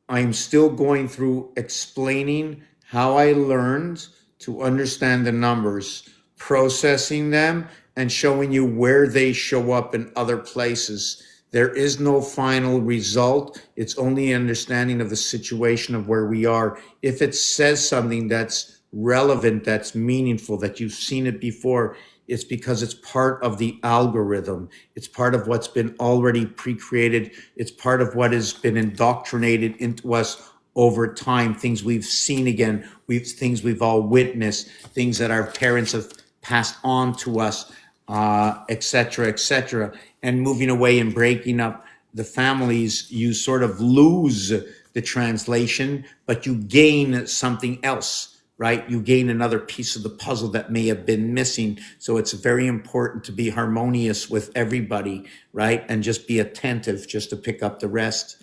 [SPEAKER 3] I'm still going through explaining how I learned to understand the numbers, processing them, and showing you where they show up in other places. There is no final result. It's only understanding of the situation of where we are. If it says something that's relevant, that's meaningful, that you've seen it before, it's because it's part of the algorithm. It's part of what's been already pre-created. It's part of what has been indoctrinated into us over time. Things we've seen again, things we've all witnessed, things that our parents have passed on to us, et cetera, et cetera. And moving away and breaking up the families, you sort of lose the translation, but you gain something else. Right? You gain another piece of the puzzle that may have been missing. So it's very important to be harmonious with everybody, right? And just be attentive just to pick up the rest.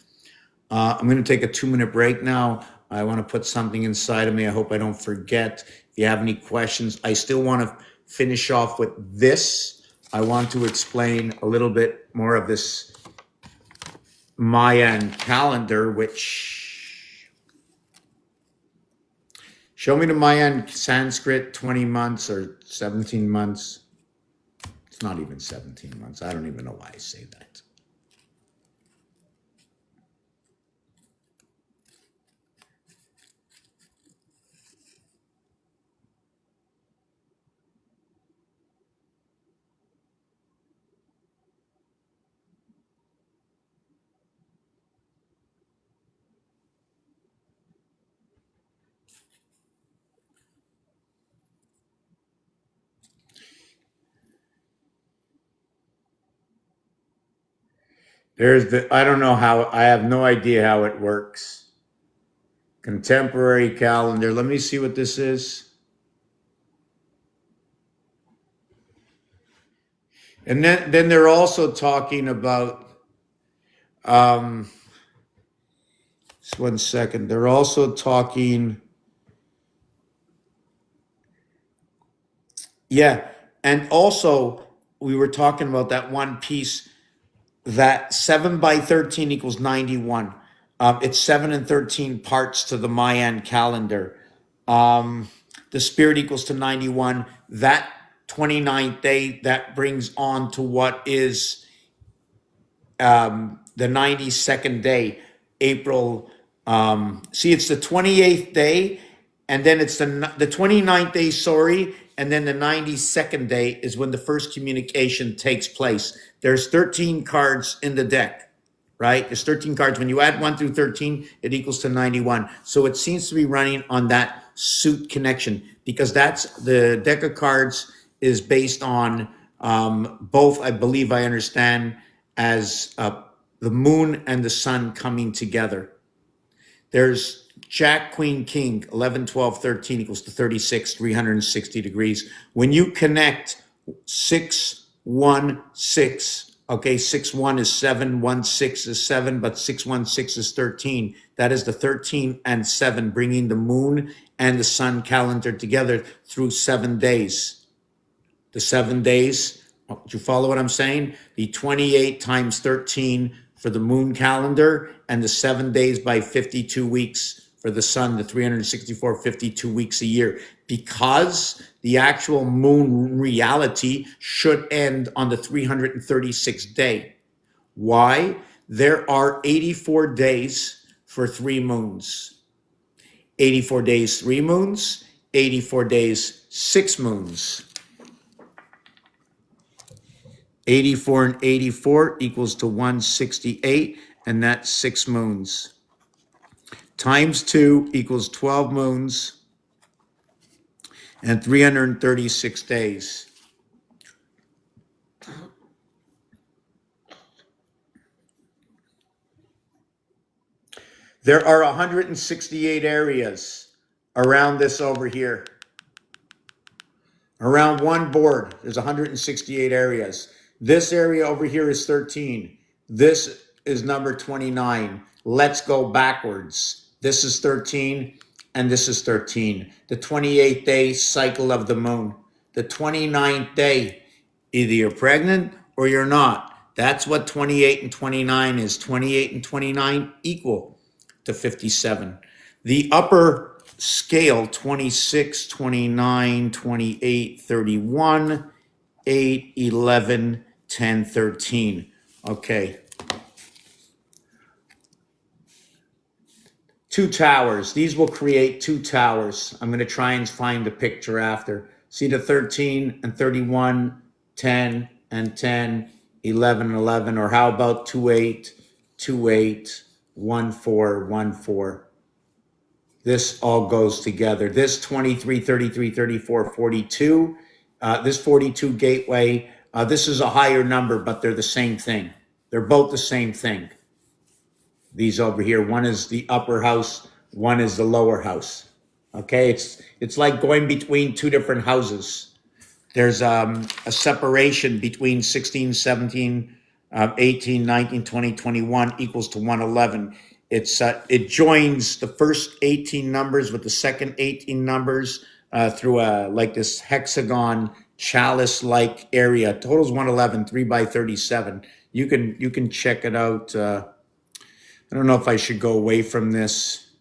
[SPEAKER 3] I'm going to take a 2-minute break now. I want to put something inside of me. I hope I don't forget. If you have any questions, I still want to finish off with this. I want to explain a little bit more of this Mayan calendar, which... Show me the Mayan Sanskrit 20 months or 17 months. It's not even 17 months. I don't even know why I say that. I don't know how, I have no idea how it works. Contemporary calendar. Let me see what this is. And then they're also talking about, just 1 second. They're also talking, yeah. And also we were talking about that one piece, that 7 by 13 equals 91. It's 7 and 13 parts to the Mayan calendar. The spirit equals to 91. That 29th day, that brings on to what is the 92nd day, April. See, it's the 28th day, and then it's the 29th day, sorry, and then the 92nd day is when the first communication takes place. There's 13 cards in the deck, right? There's 13 cards. When you add 1 through 13, it equals to 91. So it seems to be running on that suit connection, because that's the deck of cards is based on both, I believe I understand, as the moon and the sun coming together. There's Jack, Queen, King, 11, 12, 13 equals to 36, 360 degrees. When you connect 6, 1, 6, okay, 6, 1 is 7, 1, 6 is 7, but 6, 1, 6 is 13. That is the 13 and 7, bringing the moon and the sun calendar together through 7 days. The 7 days, do you follow what I'm saying? The 28 times 13 for the moon calendar, and the 7 days by 52 weeks for the sun, the 364, 52 weeks a year, because the actual moon reality should end on the 336th day. Why? There are 84 days for 3 moons. 84 days, 3 moons, 84 days, 6 moons. 84 and 84 equals to 168, and that's 6 moons. Times 2 equals 12 moons and 336 days. There are 168 areas around this over here. Around one board, there's 168 areas. This area over here is 13. This is number 29. Let's go backwards. This is 13, and this is 13. The 28th day cycle of the moon. The 29th day Either you're pregnant or you're not. That's what 28 and 29 is. 28 and 29 equal to 57. The upper scale, 26, 29, 28, 31, 8, 11, 10, 13. Okay. Two towers. These will create two towers. I'm going to try and find the picture after. See the 13 and 31, 10 and 10, 11 and 11, or how about 2, 8, 2, 8, 1, 4, 1, 4. This all goes together. This 23, 33, 34, 42. This 42 gateway. This is a higher number, but they're the same thing. They're both the same thing. These over here, one is the upper house, one is the lower house. Okay, it's like going between two different houses. There's a separation between 16, 17, 18, 19, 20, 21 equals to 111. It joins the first 18 numbers with the second 18 numbers through like this hexagon chalice-like area. Total's 111, 3 by 37. You can check it out. I don't know if I should go away from this.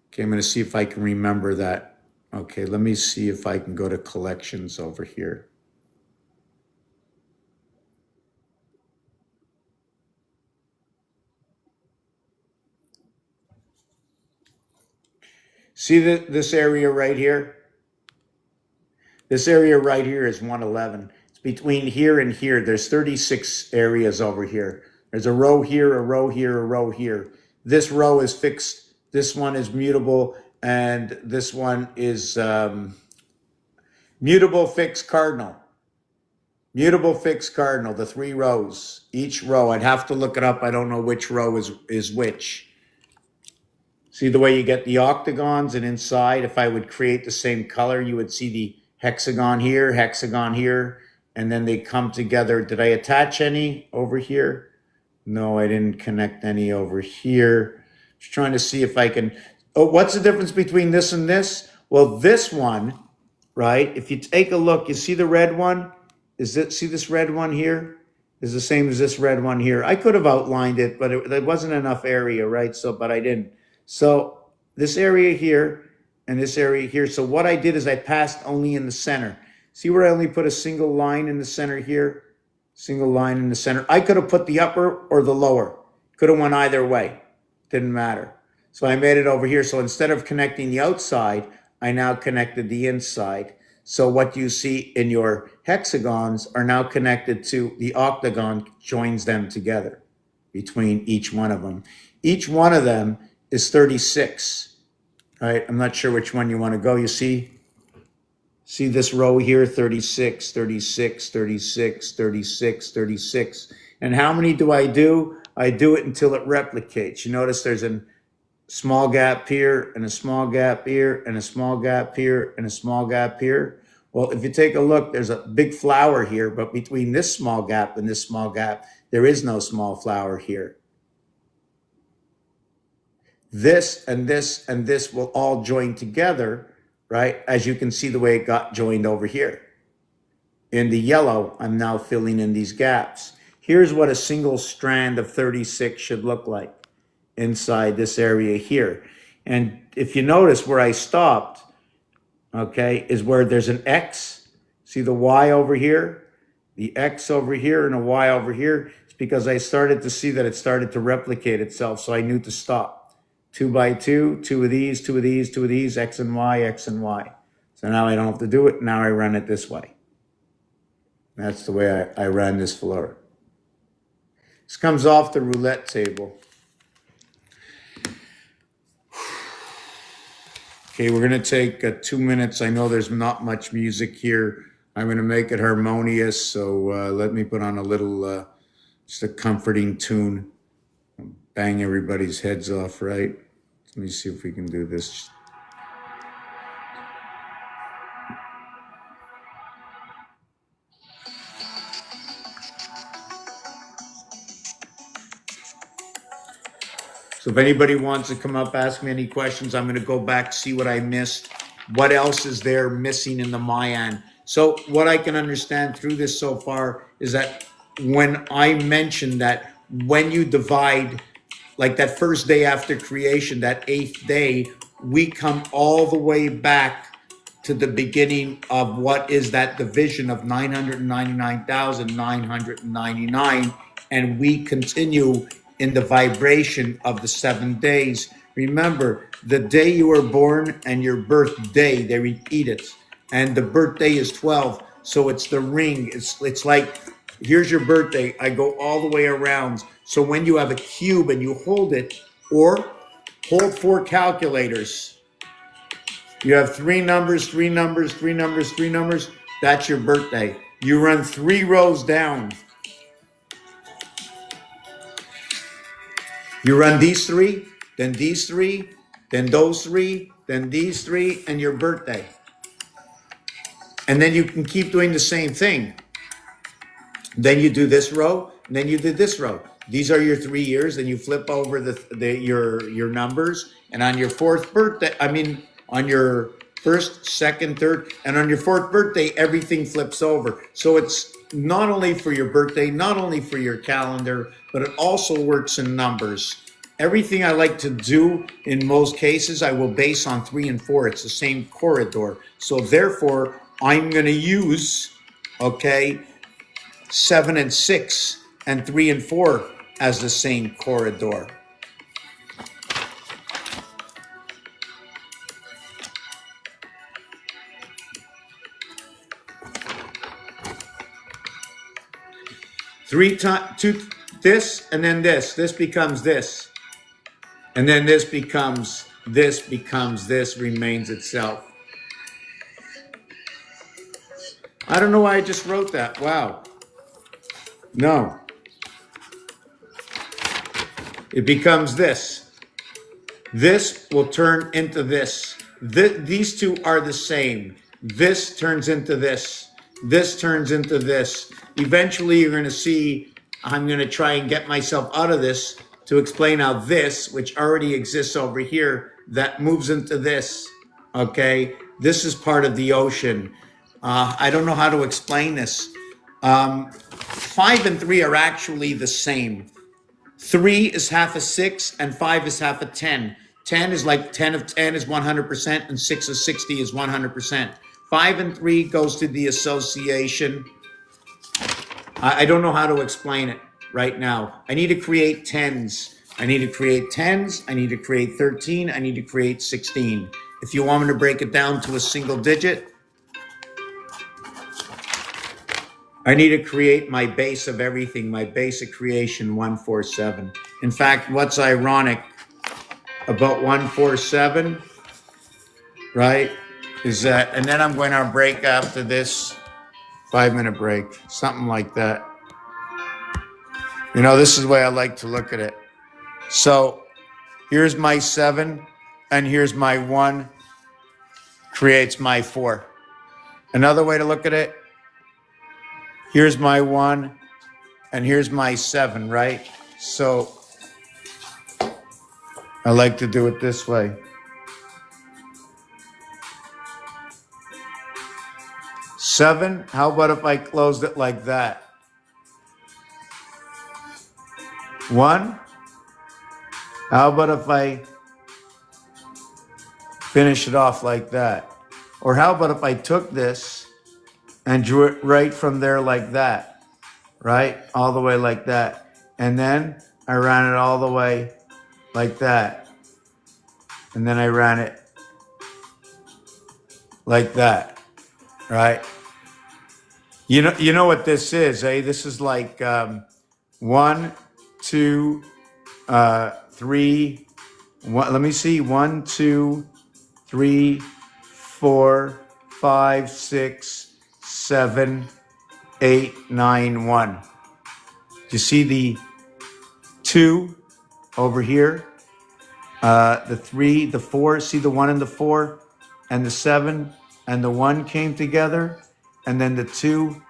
[SPEAKER 3] Okay, I'm going to see if I can remember that. Okay, let me see if I can go to collections over here. See this area right here? This area right here is 111. It's between here and here. There's 36 areas over here. There's a row here, a row here, a row here. This row is fixed. This one is mutable, and this one is mutable, fixed, cardinal. Mutable, fixed, cardinal, the 3 rows. Each row, I'd have to look it up. I don't know which row is which. See the way you get the octagons, and inside, if I would create the same color, you would see the hexagon here, and then they come together. Did I attach any over here? No, I didn't connect any over here. Just trying to see if I can. Oh, what's the difference between this and this? Well, this one, right? If you take a look, you see the red one? See this red one here? Is the same as this red one here. I could have outlined it, but there wasn't enough area, right? But I didn't. So this area here and this area here. So what I did is I passed only in the center. See where I only put a single line in the center here? Single line in the center. I could have put the upper or the lower. Could have went either way. Didn't matter. So I made it over here. So instead of connecting the outside, I now connected the inside. So what you see in your hexagons are now connected to the octagon, joins them together between each one of them. Each one of them is 36. All right, I'm not sure which one you want to go. You see this row here, 36, 36, 36, 36, 36. And how many do? I do it until it replicates. You notice there's a small gap here and a small gap here and a small gap here and a small gap here. Well, if you take a look, there's a big flower here, but between this small gap and this small gap, there is no small flower here. This and this and this will all join together, right? As you can see the way it got joined over here. In the yellow, I'm now filling in these gaps. Here's what a single strand of 36 should look like inside this area here. And if you notice where I stopped, okay, is where there's an X. See the Y over here? The X over here and a Y over here. It's because I started to see that it started to replicate itself, so I knew to stop. 2 by 2, 2 of these, 2 of these, 2 of these, X and Y, X and Y. So now I don't have to do it. Now I run it this way. That's the way I ran this floor. This comes off the roulette table. Okay, we're going to take 2 minutes. I know there's not much music here. I'm going to make it harmonious, so let me put on a little, just a comforting tune. Bang everybody's heads off, right? Let me see if we can do this. So if anybody wants to come up, ask me any questions, I'm going to go back, see what I missed. What else is there missing in the Mayan? So what I can understand through this so far is that when I mentioned that when you divide, like that first day after creation, that eighth day, we come all the way back to the beginning of what is that division of 999,999, and we continue in the vibration of the 7 days. Remember, the day you were born and your birthday, they repeat it. And the birthday is 12, so it's the ring. It's like, here's your birthday. I go all the way around. So when you have a cube and you hold it, or hold 4 calculators, you have 3 numbers, 3 numbers, 3 numbers, 3 numbers. That's your birthday. You run 3 rows down. You run these 3, then these 3, then those 3, then these 3, and your birthday. And then you can keep doing the same thing. Then you do this row, and then you do this row. These are your 3 years, and you flip over your numbers, and on your 4th birthday, on your 1st, 2nd, 3rd, and on your 4th birthday, everything flips over. So it's not only for your birthday, not only for your calendar, but it also works in numbers. Everything I like to do in most cases, I will base on 3 and 4. It's the same corridor. So therefore, I'm going to use, 7 and 6 and 3 and 4 as the same corridor. This, and then this. This becomes this. And then this becomes this, remains itself. I don't know why I just wrote that. Wow. No. It becomes this. This will turn into this. These two are the same. This turns into this. This turns into this. Eventually, you're going to see, I'm going to try and get myself out of this to explain how this, which already exists over here, that moves into this. Okay? This is part of the ocean. I don't know how to explain this. 5 and 3 are actually the same. 3 is half a 6 and 5 is half a 10. 10 is like 10 of 10 is 100% and 6 of 60 is 100%. 5 and 3 goes to the association. I don't know how to explain it right now. I need to create 10s. I need to create 10s. I need to create 13. I need to create 16. If you want me to break it down to a single digit, I need to create my base of everything, my basic creation, 147. In fact, what's ironic about 147, right, is that, and then I'm going to break after this 5-minute break, something like that. You know, this is the way I like to look at it. So here's my 7, and here's my 1, creates my 4. Another way to look at it, here's my 1, and here's my 7, right? So I like to do it this way. 7, how about if I closed it like that? 1, how about if I finish it off like that? Or how about if I took this and drew it right from there like that, right? All the way like that. And then I ran it all the way like that. And then I ran it like that, right? You know what this is, eh? This is like 1, 2, 3, let me see, 1, 2, 3, 4, 5, 6, 7, 8, 9, 1. You see the 2 over here? The 3, the 4, see the 1 and the 4? And the 7 and the 1 came together? And then the 2.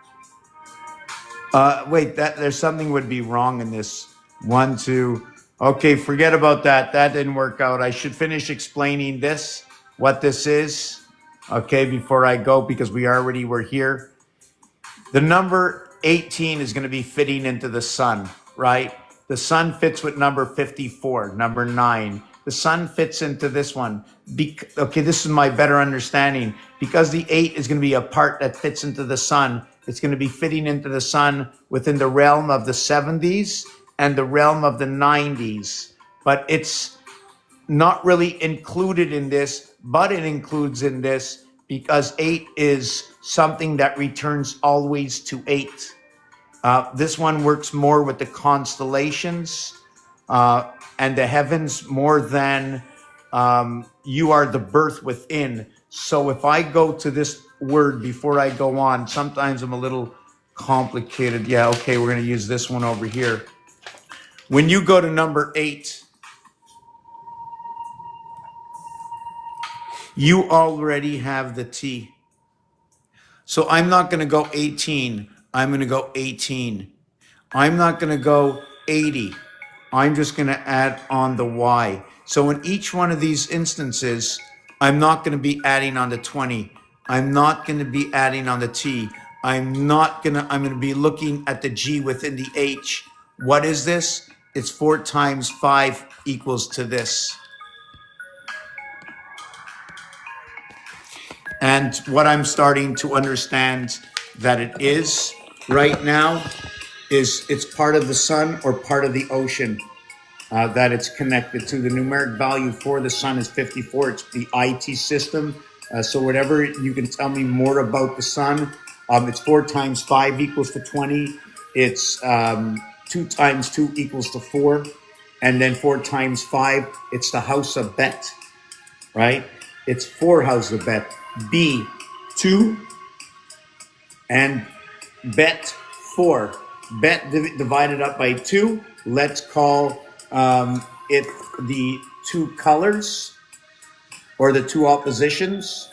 [SPEAKER 3] Wait, there's something would be wrong in this. 1, 2. Okay, forget about that. That didn't work out. I should finish explaining this, what this is. okay, before I go, because we already were here. The number 18 is going to be fitting into the sun, right? The sun fits with number 54, number 9. The sun fits into this one. Okay, this is my better understanding. Because the 8 is going to be a part that fits into the sun, it's going to be fitting into the sun within the realm of the 70s and the realm of the 90s. But it's not really included in this, but it includes in this because 8 is something that returns always to 8. This one works more with the constellations and the heavens more than you are the birth within. So if I go to this word before I go on, sometimes I'm a little complicated. Yeah, okay, we're going to use this one over here. When you go to number 8, you already have the T. So I'm not going to go 18. I'm going to go 18. I'm not going to go 80. I'm just going to add on the Y. So in each one of these instances, I'm not going to be adding on the 20. I'm not going to be adding on the T. I'm going to be looking at the G within the H. What is this? It's 4 times 5 equals to this. And what I'm starting to understand that it is right now is it's part of the sun or part of the ocean that it's connected to. The numeric value for the sun is 54. It's the IT system. So whatever you can tell me more about the sun, it's 4 times 5 equals to 20. It's 2 times 2 equals to 4. And then 4 times 5, it's the house of Bet, right? It's 4 houses of Bet. B, 2, and Bet 4. Bet divided up by 2. Let's call it the 2 colors or the 2 oppositions.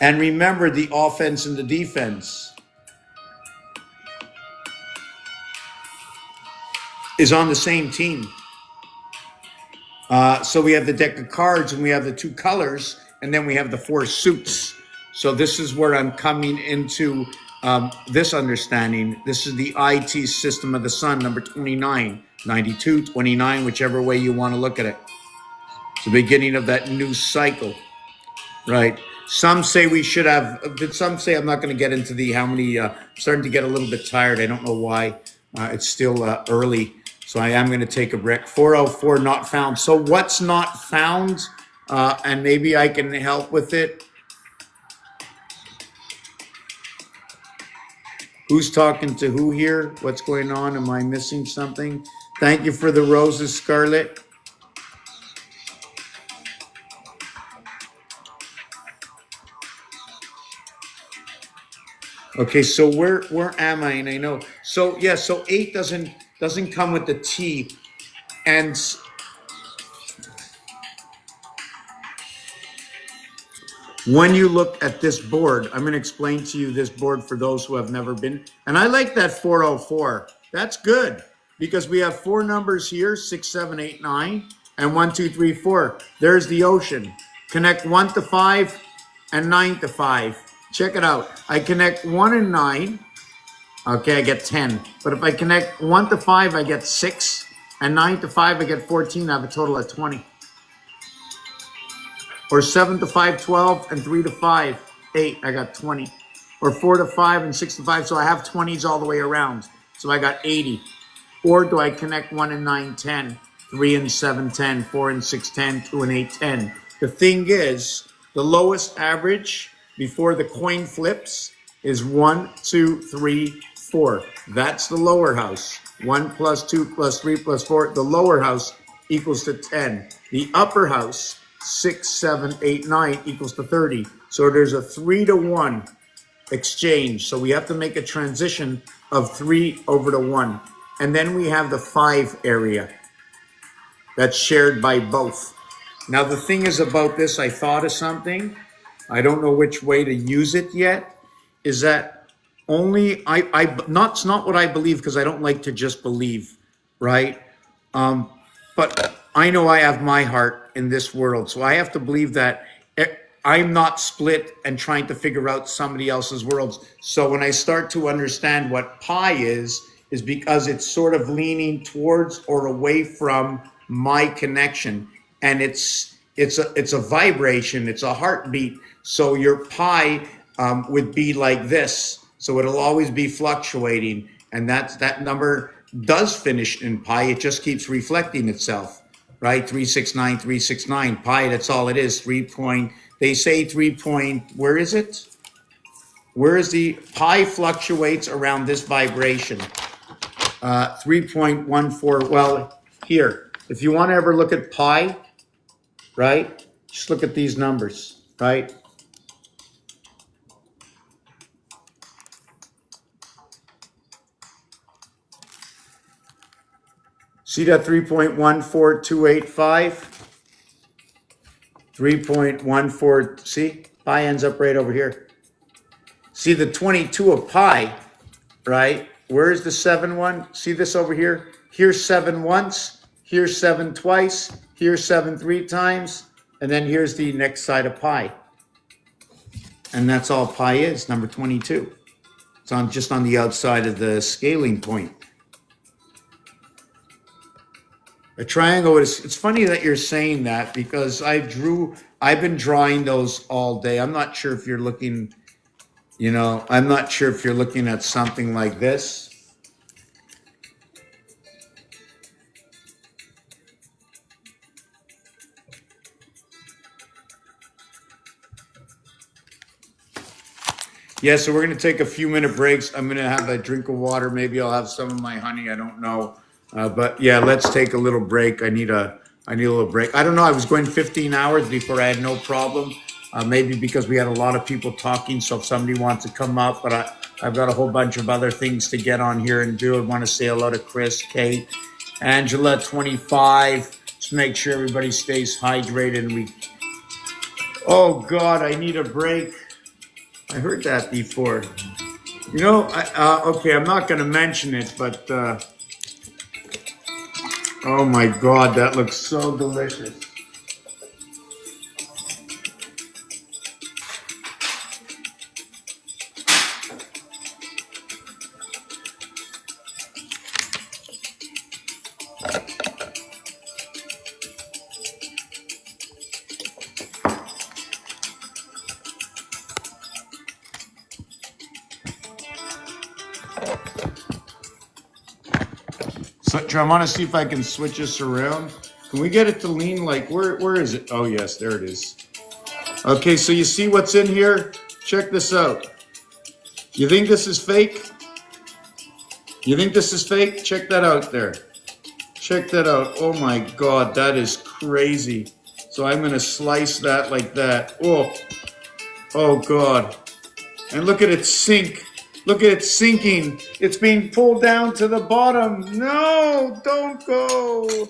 [SPEAKER 3] And remember the offense and the defense is on the same team. So we have the deck of cards and we have the 2 colors and then we have the 4 suits. So this is where I'm coming into this understanding. This is the IT system of the sun, number 29, 92, 29, whichever way you want to look at it. It's the beginning of that new cycle, right? Some say we should have, but some say I'm not going to get into the how many, I'm starting to get a little bit tired. I don't know why. It's still early. So I am going to take a break. 404 not found. So what's not found? And maybe I can help with it. Who's talking to who here? What's going on? Am I missing something? Thank you for the roses, Scarlett. Okay, so where am I? And I know. So yeah, so 8 doesn't come with the T. And when you look at this board, I'm going to explain to you this board for those who have never been. And I like that 404. That's good because we have 4 numbers here, 6, 7, 8, 9, and 1, 2, 3, 4. There's the ocean. Connect 1 to 5 and 9 to 5. Check it out. I connect 1 and 9. Okay, I get 10. But if I connect 1 to 5, I get 6. And 9 to 5, I get 14. I have a total of 20. Or 7 to 5, 12. And 3 to 5, 8. I got 20. Or 4 to 5 and 6 to 5. So I have 20s all the way around. So I got 80. Or do I connect 1 and 9, 10. 3 and 7, 10. 4 and 6, 10. 2 and 8, 10. The thing is, the lowest average before the coin flips is 1, 2, 3, 4. That's the lower house. 1 plus 2 plus 3 plus 4. The lower house equals to 10. The upper house, 6, 7, 8, 9 equals to 30. So there's a 3 to 1 exchange. So we have to make a transition of 3 over to 1. And then we have the 5 area that's shared by both. Now the thing is about this, I thought of something. I don't know which way to use it yet, is that only it's not what I believe because I don't like to just believe, right? But I know I have my heart in this world, so I have to believe that I'm not split and trying to figure out somebody else's worlds. So when I start to understand what pi is because it's sort of leaning towards or away from my connection, and it's a vibration, it's a heartbeat. So your pi would be like this. So it'll always be fluctuating, and that number does finish in pi. It just keeps reflecting itself, right? 369, 369 pi. That's all it is. They say 3 point. Where is it? Where is the pi fluctuates around this vibration? 3.14. Well, here, if you want to ever look at pi, right? Just look at these numbers, right? See that 3.14285? 3.14, see? Pi ends up right over here. See the 22 of pi, right? Where's the 7 one? See this over here? Here's 7 once, here's 7 twice, here's 7 3 times, and then here's the next side of pi. And that's all pi is, number 22. It's just on the outside of the scaling point. A triangle is, it's funny that you're saying that because I've been drawing those all day. I'm not sure if you're looking, I'm not sure if you're looking at something like this. Yeah, so we're going to take a few minute breaks. I'm going to have a drink of water. Maybe I'll have some of my honey. I don't know. But yeah, let's take a little break. I need a little break. I don't know. I was going 15 hours before I had no problem. Maybe because we had a lot of people talking. So if somebody wants to come up, but I've got a whole bunch of other things to get on here and do. I want to say hello to Chris, Kate, Angela, 25. Just make sure everybody stays hydrated. Oh God, I need a break. I heard that before. Okay, I'm not going to mention it, but oh my God, that looks so delicious. So I want to see if I can switch this around. Can we get it to lean like, where is it? Oh yes, there it is. Okay, so you see what's in here? Check this out. You think this is fake? You think this is fake? Check that out there. Check that out. Oh my God, that is crazy. So I'm going to slice that like that. Oh God. And look at it sink. Look at it sinking. It's being pulled down to the bottom. No, don't go.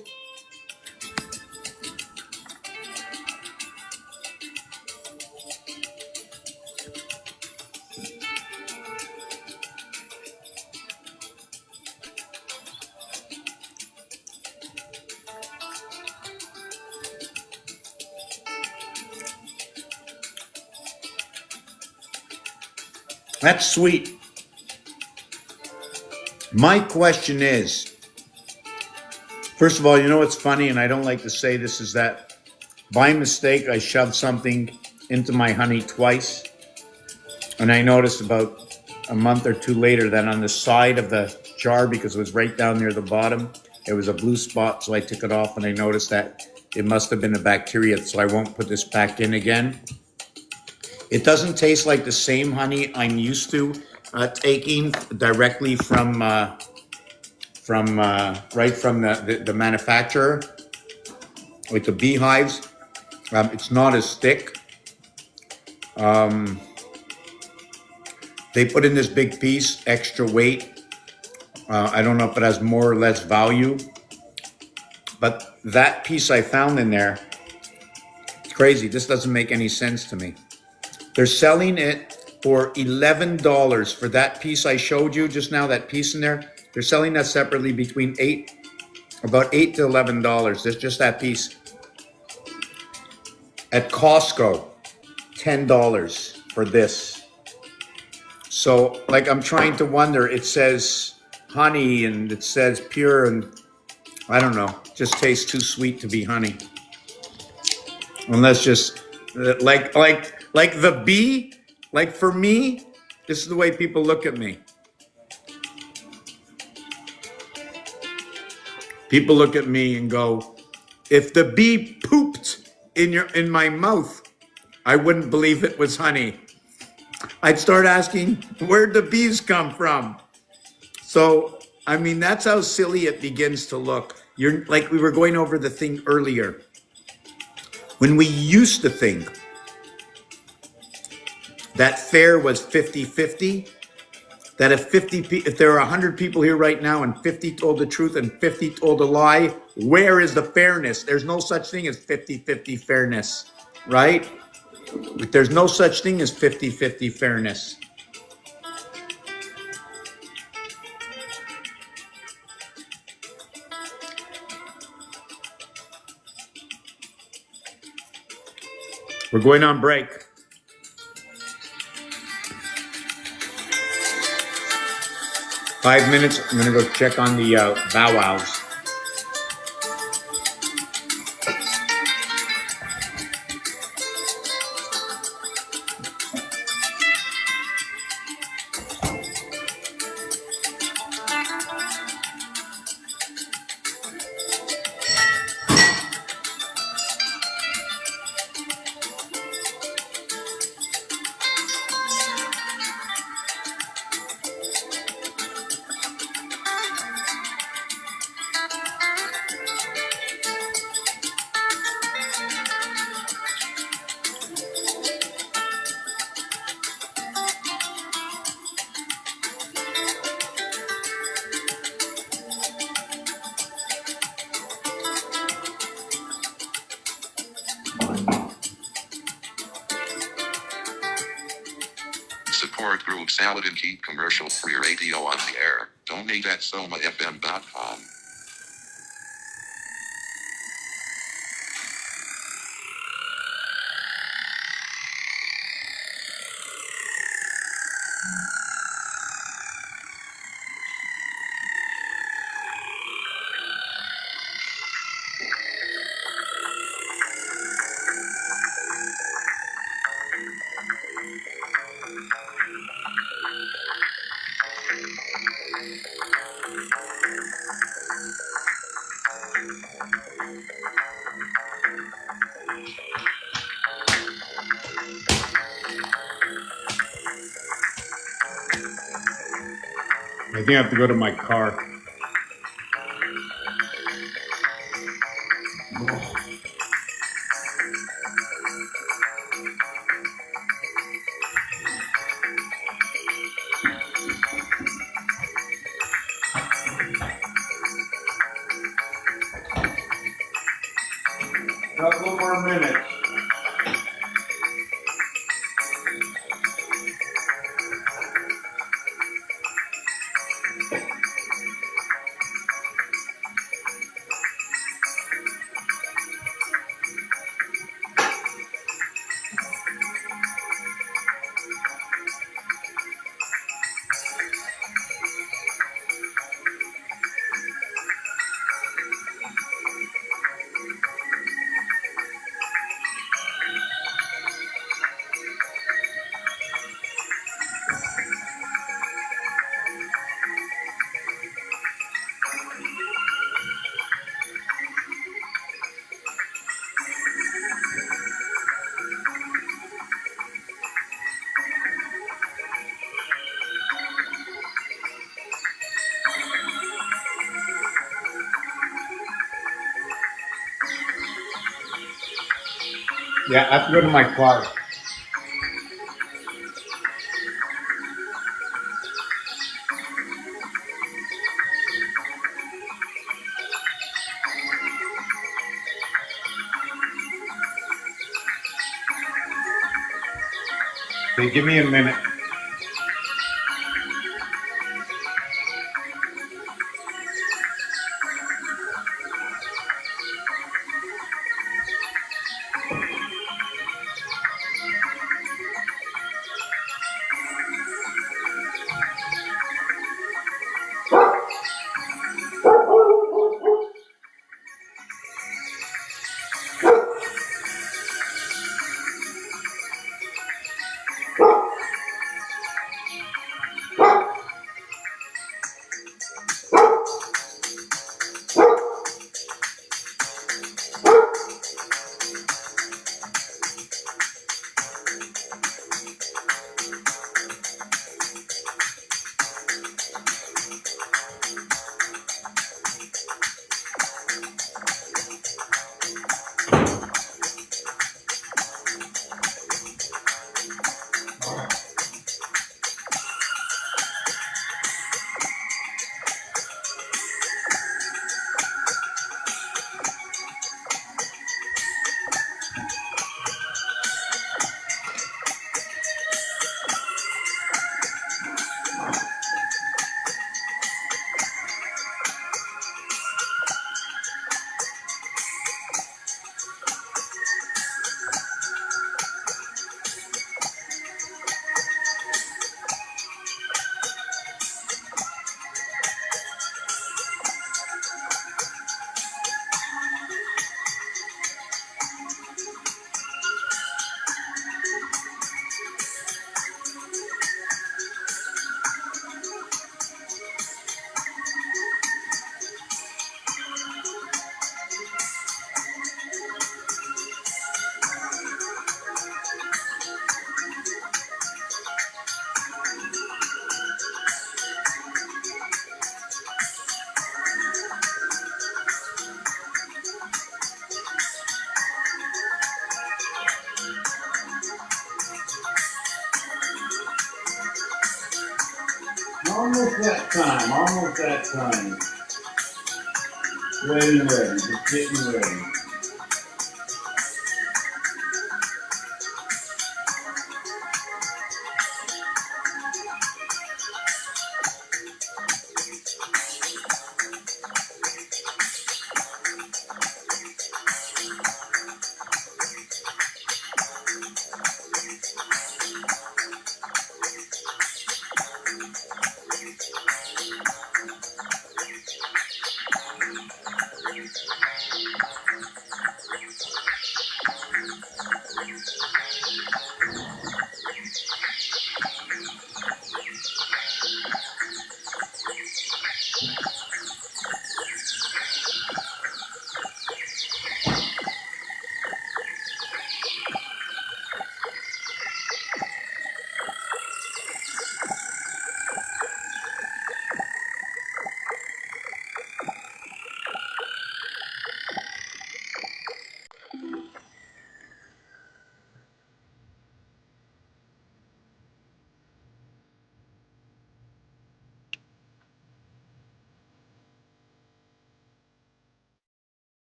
[SPEAKER 3] That's sweet. My question is, first of all, you know what's funny, and I don't like to say this, is that by mistake I shoved something into my honey twice, and I noticed about a month or two later that on the side of the jar, because it was right down near the bottom, it was a blue spot, so I took it off and I noticed that it must have been a bacteria, so I won't put this back in again. It doesn't taste like the same honey I'm used to taking directly from right from the manufacturer, like the beehives. It's not as thick. They put in this big piece, extra weight. I don't know if it has more or less value, but that piece I found in there, it's crazy. This doesn't make any sense to me. They're selling it for $11 for that piece I showed you just now, that piece in there. They're selling that separately between $8
[SPEAKER 1] about $8 to $11. There's just that piece. At Costco, $10 for this. So, like, I'm trying to wonder. It says honey and it says pure, and I don't know. Just tastes too sweet to be honey. And that's just like the bee. Like for me, this is the way people look at me. People look at me and go, if the bee pooped in my mouth, I wouldn't believe it was honey. I'd start asking, where'd the bees come from? So, I mean, that's how silly it begins to look. You're like, we were going over the thing earlier. When we used to think that fair was 50-50, that if there are 100 people here right now and 50 told the truth and 50 told a lie, where is the fairness? There's no such thing as 50-50 fairness, right? There's no such thing as 50-50 fairness. We're going on break. Five minutes. I'm going to go check on the Bow Wows.
[SPEAKER 2] Support Group Salad and keep commercial-free radio on the air. Donate at somafm.com.
[SPEAKER 1] I think I have to go to my car. Couple more minutes. Yeah, I have to go to my car. Okay, give me a minute.
[SPEAKER 3] time. Almost that time. Ready, just getting ready.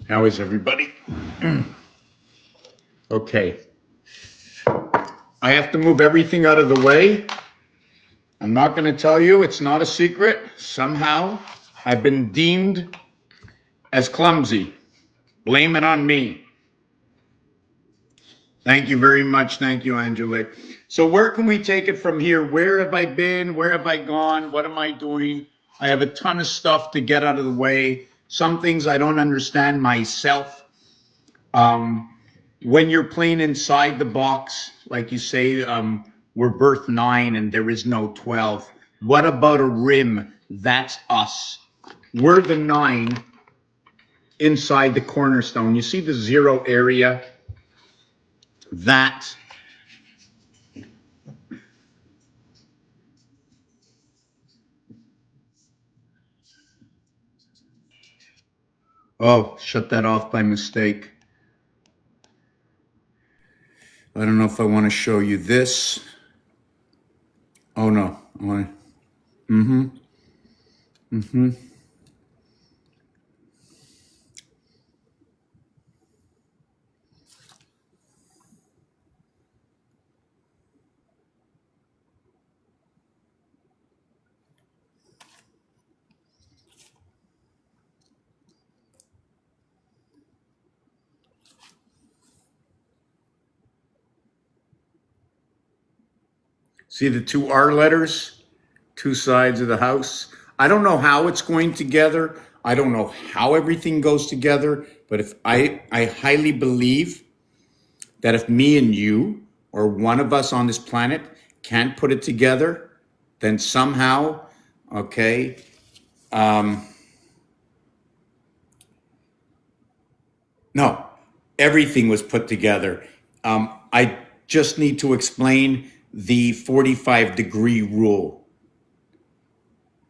[SPEAKER 1] How is everybody? Okay. I have to move everything out of the way. I'm not going to tell you, it's not a secret. Somehow I've been deemed as clumsy. Blame it on me. Thank you very much. Thank you, Angelique. So where can we take it from here? Where have I been? Where have I gone? What am I doing? I have a ton of stuff to get out of the way. Some things I don't understand myself. When you're playing inside the box, like you say, we're birth 9 and there is no 12. What about a rim? That's us. We're the 9 inside the cornerstone. You see the 0 area? That. Oh, shut that off by mistake. I don't know if I want to show you this. Oh no. I want to. See the 2 R letters? 2 sides of the house. I don't know how it's going together. I don't know how everything goes together, but if I highly believe that if me and you or one of us on this planet can't put it together, then somehow, okay, no, everything was put together. I just need to explain the 45-degree rule.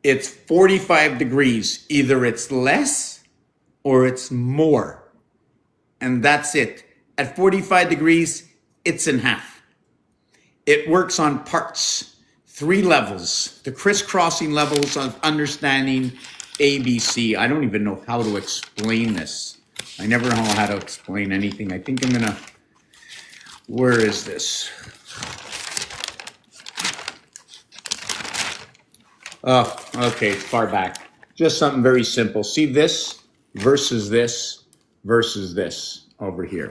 [SPEAKER 1] It's 45 degrees. Either it's less or it's more. And that's it. At 45 degrees, it's in half. It works on parts, 3 levels, the crisscrossing levels of understanding ABC. I don't even know how to explain this. I never know how to explain anything. I think I'm gonna, where is this? Oh, okay, far back. Just something very simple. See this versus this versus this over here.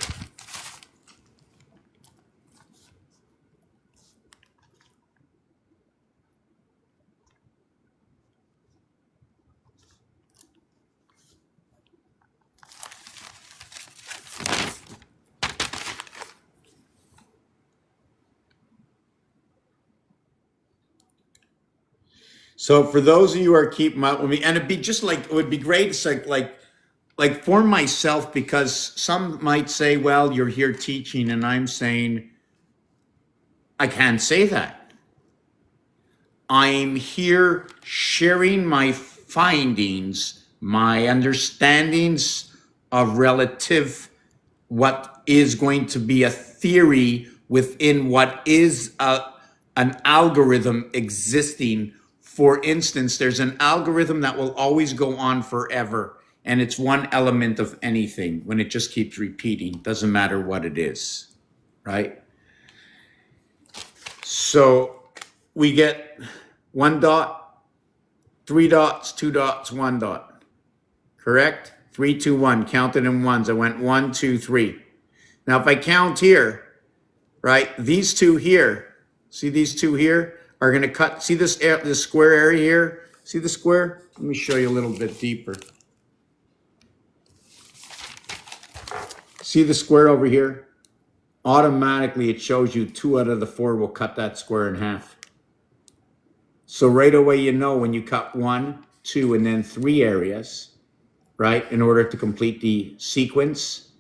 [SPEAKER 3] So for those of you who are keeping up with me, and it'd be just like, it would be great. It's like for myself, because some might say, well, you're here teaching, and I'm saying, I can't say that. I'm here sharing my findings, my understandings of relative, what is going to be a theory within what is an algorithm existing. For instance, there's an algorithm that will always go on forever, and it's one element of anything when it just keeps repeating, doesn't matter what it is, right? So we get 1 dot, 3 dots, 2 dots, 1 dot, correct? 3, 2, 1, counted in ones. I went 1, 2, 3. Now if I count here, right, these two here, see these two here are going to cut, see this square area here? See the square? Let me show you a little bit deeper. See the square over here? Automatically it shows you 2 out of the 4 will cut that square in half. So right away you know when you cut 1, 2, and then 3 areas, right, in order to complete the sequence,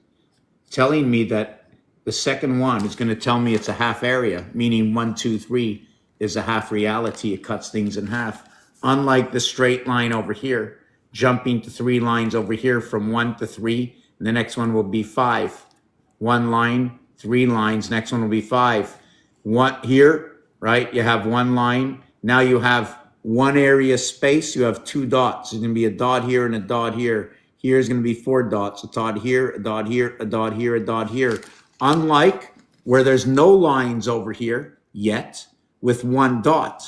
[SPEAKER 3] telling me that the second one is going to tell me it's a half area, meaning 1, 2, 3 is a half reality. It cuts things in half. Unlike the straight line over here, jumping to 3 lines over here from 1 to 3, and the next one will be 5. 1 line, 3 lines, next one will be 5. 1 here, right? You have 1 line. Now you have 1 area space. You have 2 dots. There's going to be a dot here and a dot here. Here's going to be 4 dots. A dot here, a dot here, a dot here, a dot here. Unlike where there's no lines over here yet, with 1 dot,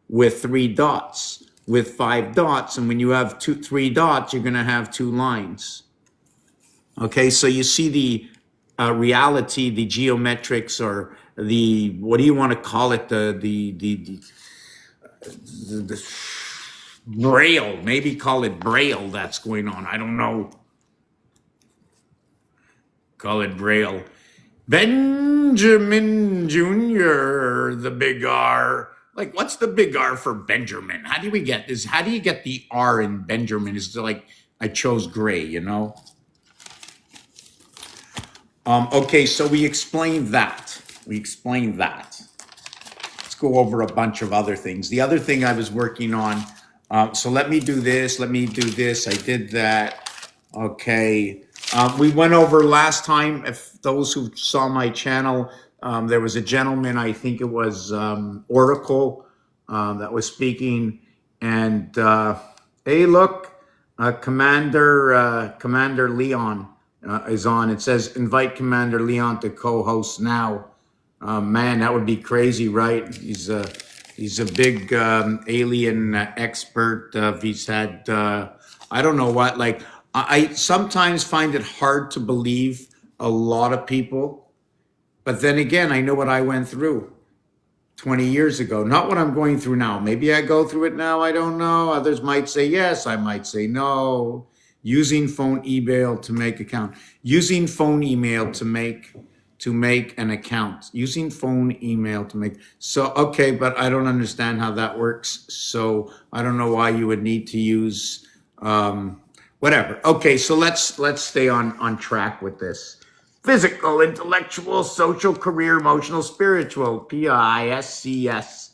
[SPEAKER 3] with 3 dots, with 5 dots. And when you have 3 dots, you're going to have 2 lines. Okay, so you see the reality, the geometrics, or the, what do you want to call it? The braille, maybe call it braille that's going on. I don't know. Call it braille. Benjamin Jr., the big R. Like, what's the big R for Benjamin? How do we get this? How do you get the R in Benjamin? Is it like, I chose gray, you know? Okay, so we explained that. Let's go over a bunch of other things. The other thing I was working on, so let me do this, I did that. Okay, we went over last time, if those who saw my channel, there was a gentleman, I think it was Oracle, that was speaking, and hey, look, Commander Leon is on. It says, invite Commander Leon to co-host now. Man, that would be crazy, right? He's a big alien expert. He's had, I don't know what, like, I sometimes find it hard to believe a lot of people. But then again, I know what I went through 20 years ago. Not what I'm going through now. Maybe I go through it now. I don't know. Others might say yes. I might say no. Using phone email to make account. Using phone email to make an account. Using phone email to make. So, okay, but I don't understand how that works. So I don't know why you would need to use whatever. Okay, so let's stay on track with this. Physical, intellectual, social, career, emotional, spiritual, PISCS.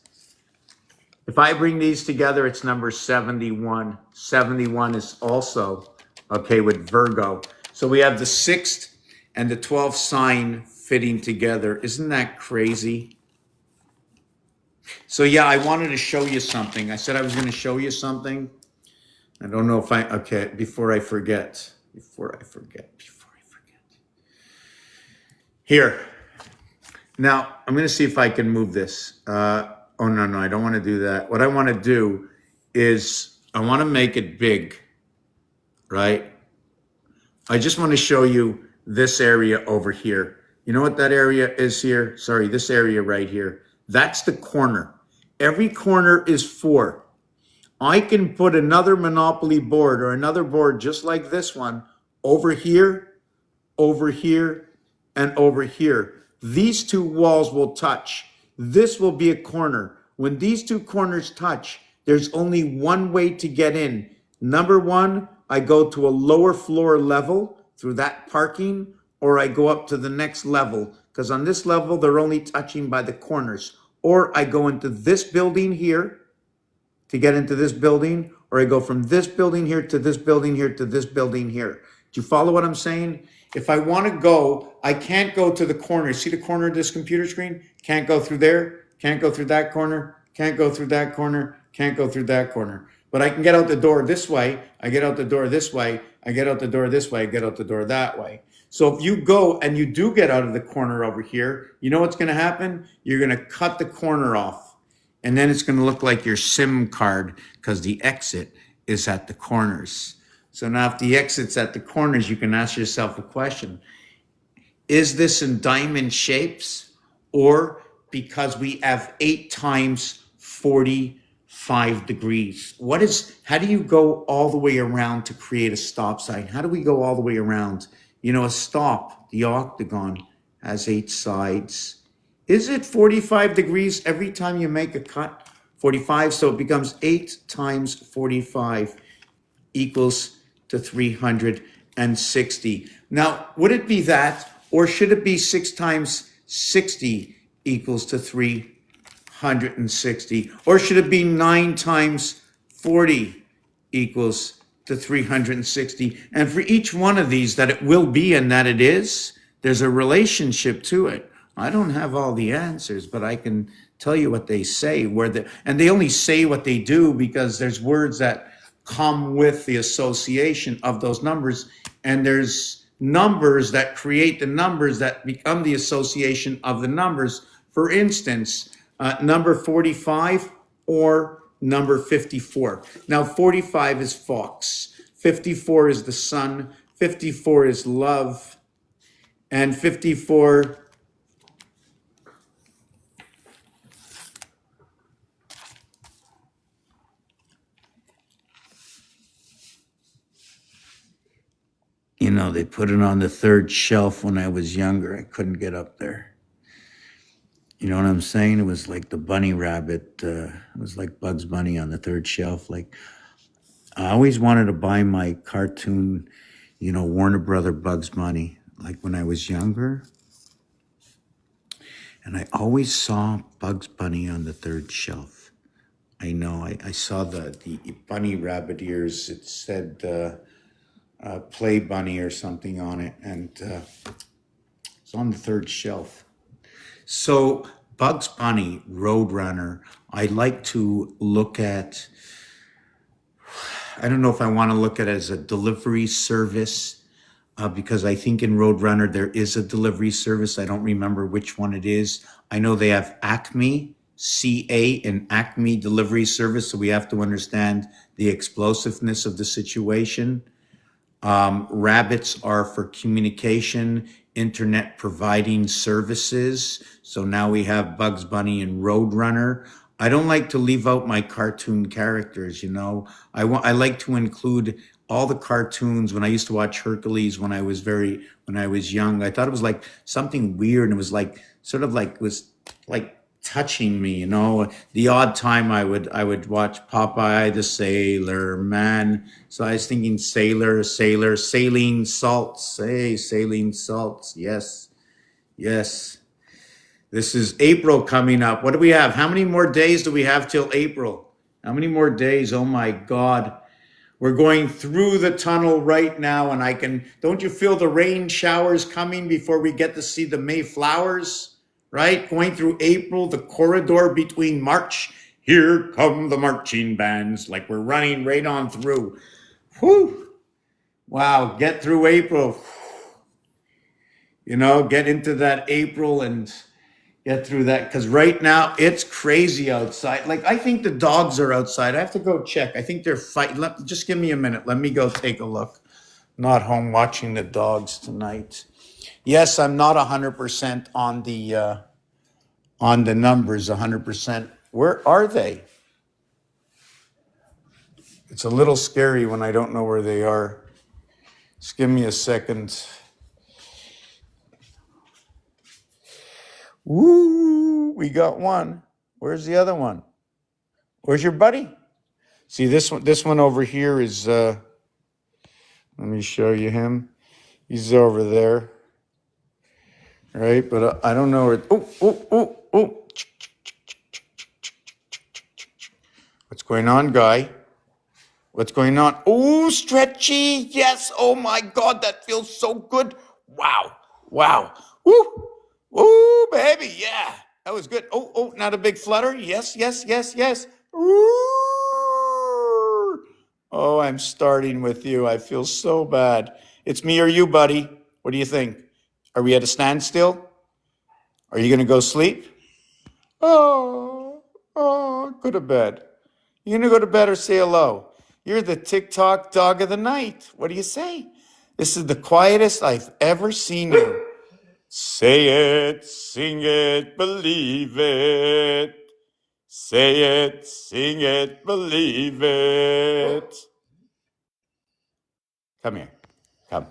[SPEAKER 3] If I bring these together, it's number 71. 71 is also, okay, with Virgo. So we have the 6th and the 12th sign fitting together. Isn't that crazy? So yeah, I wanted to show you something. I said I was going to show you something. I don't know if okay, before I forget. Here. Now, I'm going to see if I can move this. Oh, no, I don't want to do that. What I want to do is I want to make it big, right? I just want to show you this area over here. You know what that area is here? Sorry, this area right here. That's the corner. Every corner is 4. I can put another Monopoly board or another board just like this one over here, and over here. These 2 walls will touch. This will be a corner. When these 2 corners touch, There's only one way to get in. Number one, I go to a lower floor level through that parking, or I go up to the next level, because on this level, they're only touching by the corners. Or I go into this building here to get into this building, or I go from this building here to this building here to this building here. Do you follow what I'm saying? If I want to go, I can't go to the corner. See the corner of this computer screen? Can't go through there, can't go through that corner, can't go through that corner, can't go through that corner. But I can get out the door this way, I get out the door this way, I get out the door this way, I get out the door that way. So if you go and you do get out of the corner over here, you know what's going to happen? You're going to cut the corner off. And then it's going to look like your SIM card because the exit is at the corners. So now if the exit's at the corners, you can ask yourself a question. Is this in diamond shapes, or because we have 8 times 45 degrees? How do you go all the way around to create a stop sign? How do we go all the way around? You know, a stop, the octagon has 8 sides. Is it 45 degrees every time you make a cut? 45, so it becomes 8 times 45 equals to 360. Now, would it be that, or should it be 6 times 60 equals to 360? Or should it be 9 times 40 equals to 360? And for each one of these that it will be and that it is, there's a relationship to it. I don't have all the answers, but I can tell you what they say, and they only say what they do because there's words that come with the association of those numbers, and there's numbers that create the numbers that become the association of the numbers. For instance, number 45 or number 54. Now, 45 is fox, 54 is the sun, 54 is love, and 54... You know, they put it on the 3rd shelf when I was younger. I couldn't get up there. You know what I'm saying? It was like the bunny rabbit. It was like Bugs Bunny on the 3rd shelf. Like, I always wanted to buy my cartoon, you know, Warner Brother Bugs Bunny, like when I was younger. And I always saw Bugs Bunny on the 3rd shelf. I know, I saw the bunny rabbit ears. It said... Play Bunny or something on it, and it's on the 3rd shelf. So Bugs Bunny, Roadrunner, I like to look at, I don't know if I want to look at it as a delivery service, because I think in Roadrunner there is a delivery service. I don't remember which one it is. I know they have Acme, CA, and Acme delivery service, so we have to understand the explosiveness of the situation. Rabbits are for communication, internet providing services. So now we have Bugs Bunny and Roadrunner. I don't like to leave out my cartoon characters, you know. I like to include all the cartoons. When I used to watch Hercules when I was young, I thought it was like something weird, and it was like sort of like, it was like touching me, you know. The odd time I would watch Popeye the Sailor Man. So I was thinking sailor, saline salts. Hey, saline salts. Yes. Yes. This is April coming up. What do we have? How many more days do we have till April? How many more days? Oh my God. We're going through the tunnel right now, and don't you feel the rain showers coming before we get to see the May flowers? Right? Going through April, the corridor between March. Here come the marching bands, like we're running right on through. Whew. Wow, get through April. You know, get into that April and get through that, because right now it's crazy outside. Like, I think the dogs are outside. I have to go check. I think they're fighting. Just give me a minute. Let me go take a look. Not home watching the dogs tonight. Yes, I'm not 100% on the numbers, 100%. Where are they? It's a little scary when I don't know where they are. Just give me a second. Woo, we got one. Where's the other one? Where's your buddy?
[SPEAKER 1] See this one over here is, let me show you him. He's over there, right? But I don't know where, oh. What's going on, Guy? What's going on? Oh, stretchy. Yes. Oh my God, that feels so good. Wow. Wow. Woo. Woo, baby. Yeah. That was good. Oh, not a big flutter. Yes. Ooh. Oh, I'm starting with you. I feel so bad. It's me or you, buddy. What do you think? Are we at a standstill? Are you going to go sleep? Oh, go to bed. You gonna go to bed or say hello? You're the TikTok dog of the night. What do you say? This is the quietest I've ever seen you. Say it, sing it, believe it. Say it, sing it, believe it. Come here. Come.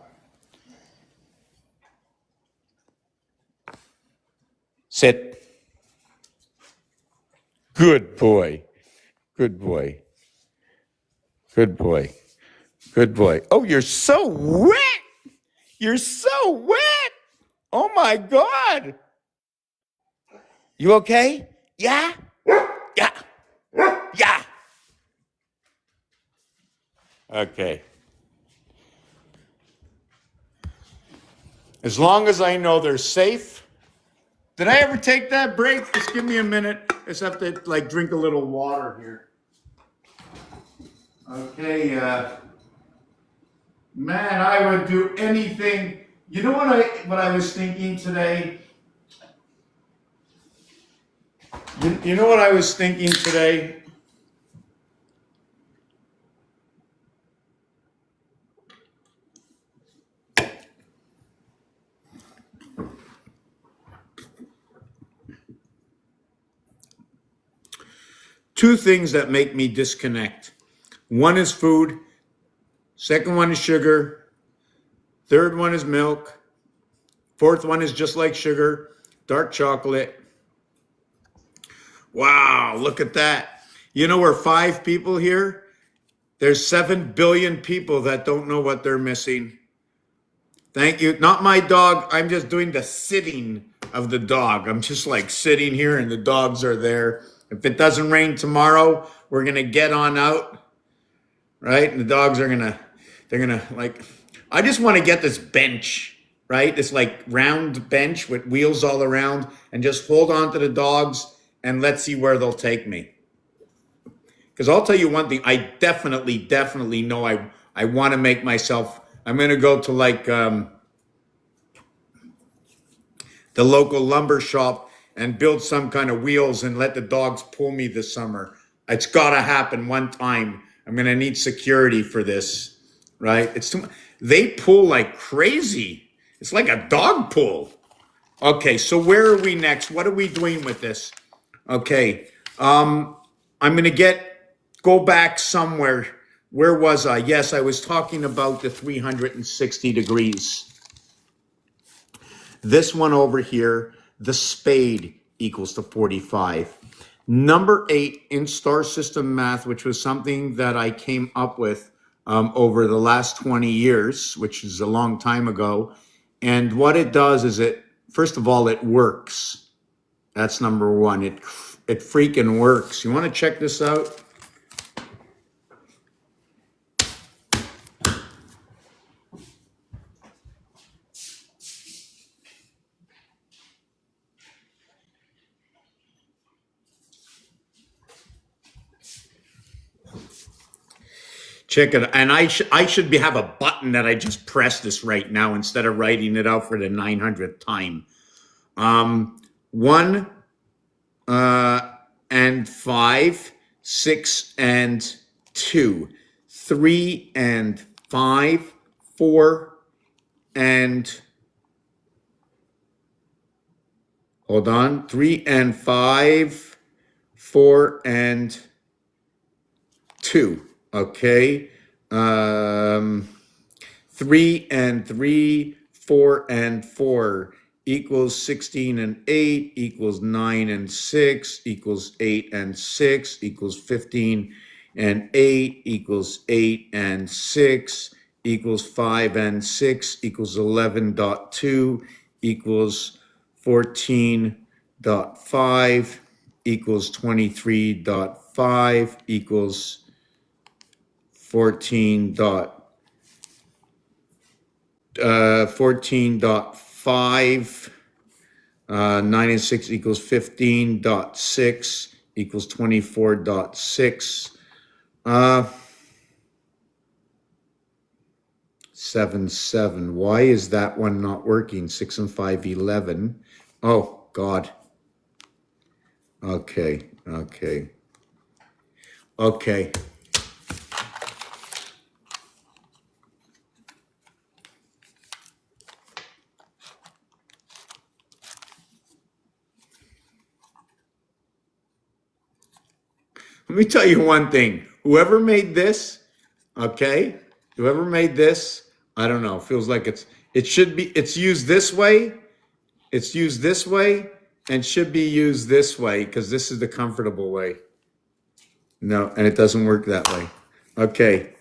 [SPEAKER 1] Sit. Good boy. Good boy. Good boy. Good boy. Oh, you're so wet. You're so wet. Oh my God. You okay? Yeah? Yeah. Yeah. Okay. As long as I know they're safe. Did I ever take that break? Just give me a minute. I just have to drink a little water here. Okay, man, I would do anything. You know what I was thinking today? You know what I was thinking today? Two things that make me disconnect. One is food. Second one is sugar. Third one is milk. Fourth one is just like sugar, dark chocolate. Wow, look at that. You know, we're 5 people here. There's 7 billion people that don't know what they're missing. Thank you. Not my dog. I'm just doing the sitting of the dog. I'm just sitting here and the dogs are there. If it doesn't rain tomorrow, we're going to get on out, right? And the dogs are I just want to get this bench, right? This round bench with wheels all around and just hold on to the dogs and let's see where they'll take me. Because I'll tell you one thing, I definitely know I want to make myself, I'm going to go to the local lumber shop and build some kind of wheels and let the dogs pull me this summer. It's got to happen one time. I'm going to need security for this, right? They pull like crazy. It's like a dog pull. Okay, so where are we next? What are we doing with this? Okay, I'm going to go back somewhere. Where was I? Yes, I was talking about the 360 degrees. This one over here, the spade equals to 45. Number 8 in star system math, which was something that I came up with over the last 20 years, which is a long time ago. And what it does is first of all, it works. That's number 1. It freaking works. You want to check this out? Check it. And I should have a button that I just press this right now instead of writing it out for the 900th time. 1 and 5, 6 and 2, 3 and 5, 4 and, hold on, 3 and 5, 4 and 2. Okay. 3 and 3, 4 and 4 equals 16 and 8 equals 9 and 6 equals 8 and 6 equals 15
[SPEAKER 3] and 8 equals 8 and 6 equals 5 and 6 equals 11.2 equals 14.5 equals 23.5 equals 14.5. 9 and 6 equals 15.6 equals 24.6. 7, 7. Why is that one not working? 6 and 5, 11. Oh, God. Okay. Let me tell you one thing. Whoever made this, okay? Whoever made this, I don't know. Feels like it's used this way. It's used this way and should be used this way because this is the comfortable way. No, and it doesn't work that way. Okay.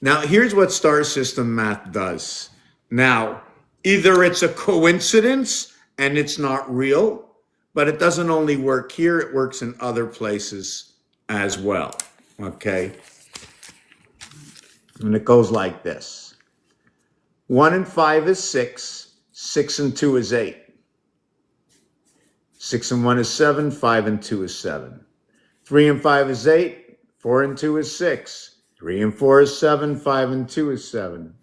[SPEAKER 3] Now, here's what star system math does. Now, either it's a coincidence and it's not real, but it doesn't only work here, it works in other places as well. Okay. And it goes like this. 1 and 5 is 6. 6 and 2 is 8. 6 and 1 is 7. 5 and 2 is 7. 3 and 5 is 8. 4 and 2 is 6. 3 and 4 is 7. 5 and 2 is 7.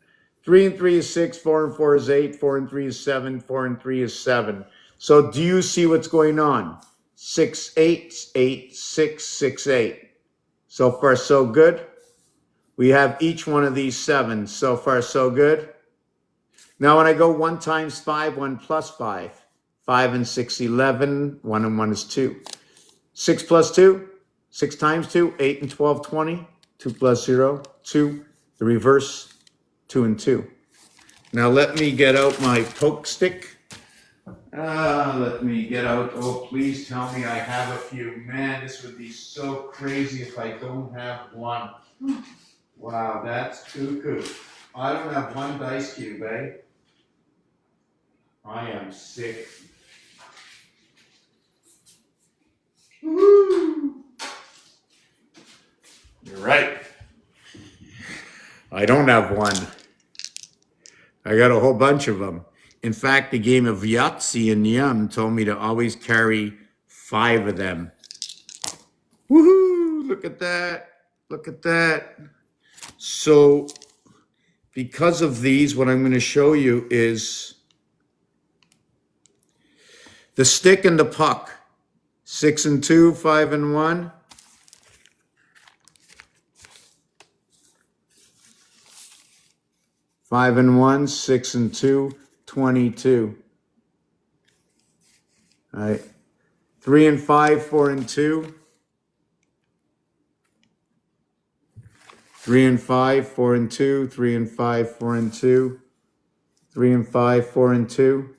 [SPEAKER 3] 3 and 3 is 6. 4 and 4 is 8. 4 and 3 is 7. 4 and 3 is 7. So do you see what's going on? 6, 8, 8, 6, 6, 8. So far, so good. We have each one of these 7. So far, so good. Now, when I go 1 times 5, 1 plus 5. 5 and 6, 11. 1 and 1 is 2. 6 plus 2. 6 times 2. 8 and 12, 20. 2 plus 0, 2. The reverse, 2 and 2. Now, let me get out my poke stick. Let me get out. Oh, please tell me I have a few. Man, this would be so crazy if I don't have one. Wow, that's cuckoo. I don't have one dice cube, eh? I am sick. Woo! You're right. I don't have one. I got a whole bunch of them. In fact, the game of Yahtzee and Yum told me to always carry 5 of them. Woohoo! Look at that. Look at that. So, because of these, what I'm going to show you is the stick and the puck. 6 and 2, 5 and 1. Five and 1, 6 and 2, 22. All right. 3 and 5, 4 and 2. 3 and 5, 4 and 2. 3 and 5, 4 and 2. 3 and 5, 4 and 2.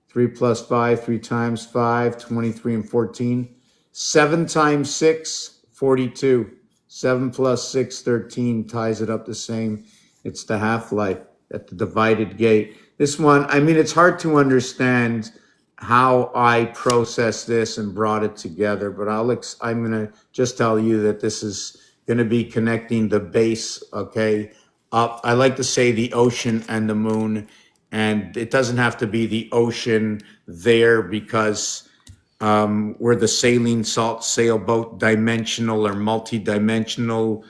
[SPEAKER 3] 3 plus 5, 3 times 5, 23 and 14. 7 times 6, 42. 7 plus 6, 13. Ties it up the same. It's the half-life at the divided gate. This one, I mean, it's hard to understand how I processed this and brought it together, but I'm going to just tell you that this is going to be connecting the base, okay, up. I like to say the ocean and the moon, and it doesn't have to be the ocean there because we're the saline salt sailboat dimensional or multi-dimensional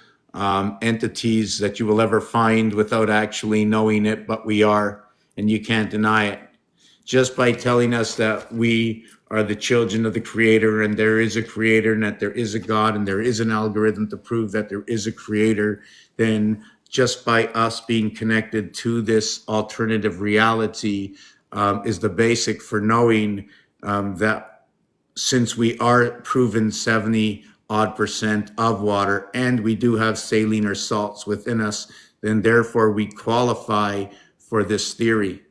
[SPEAKER 3] entities that you will ever find without actually knowing it, but we are, and you can't deny it. Just by telling us that we are the children of the creator and there is a creator and that there is a God and there is an algorithm to prove that there is a creator, then just by us being connected to this alternative reality is the basic for knowing that since we are proven 70% of water, and we do have saline or salts within us, then therefore we qualify for this theory.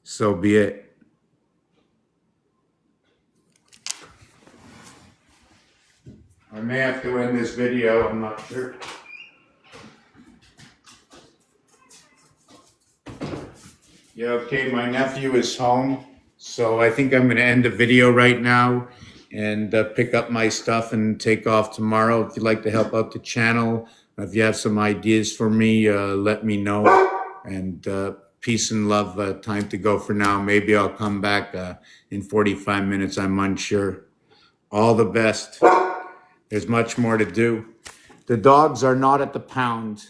[SPEAKER 3] So be it.
[SPEAKER 1] I may have to end this video, I'm not sure. Yeah, okay, my nephew is home, so I think I'm gonna end the video right now and pick up my stuff and take off tomorrow. If you'd like to help out the channel, if you have some ideas for me, let me know. And peace and love, time to go for now. Maybe I'll come back in 45 minutes, I'm unsure. All the best. There's much more to do. The dogs are not at the pound.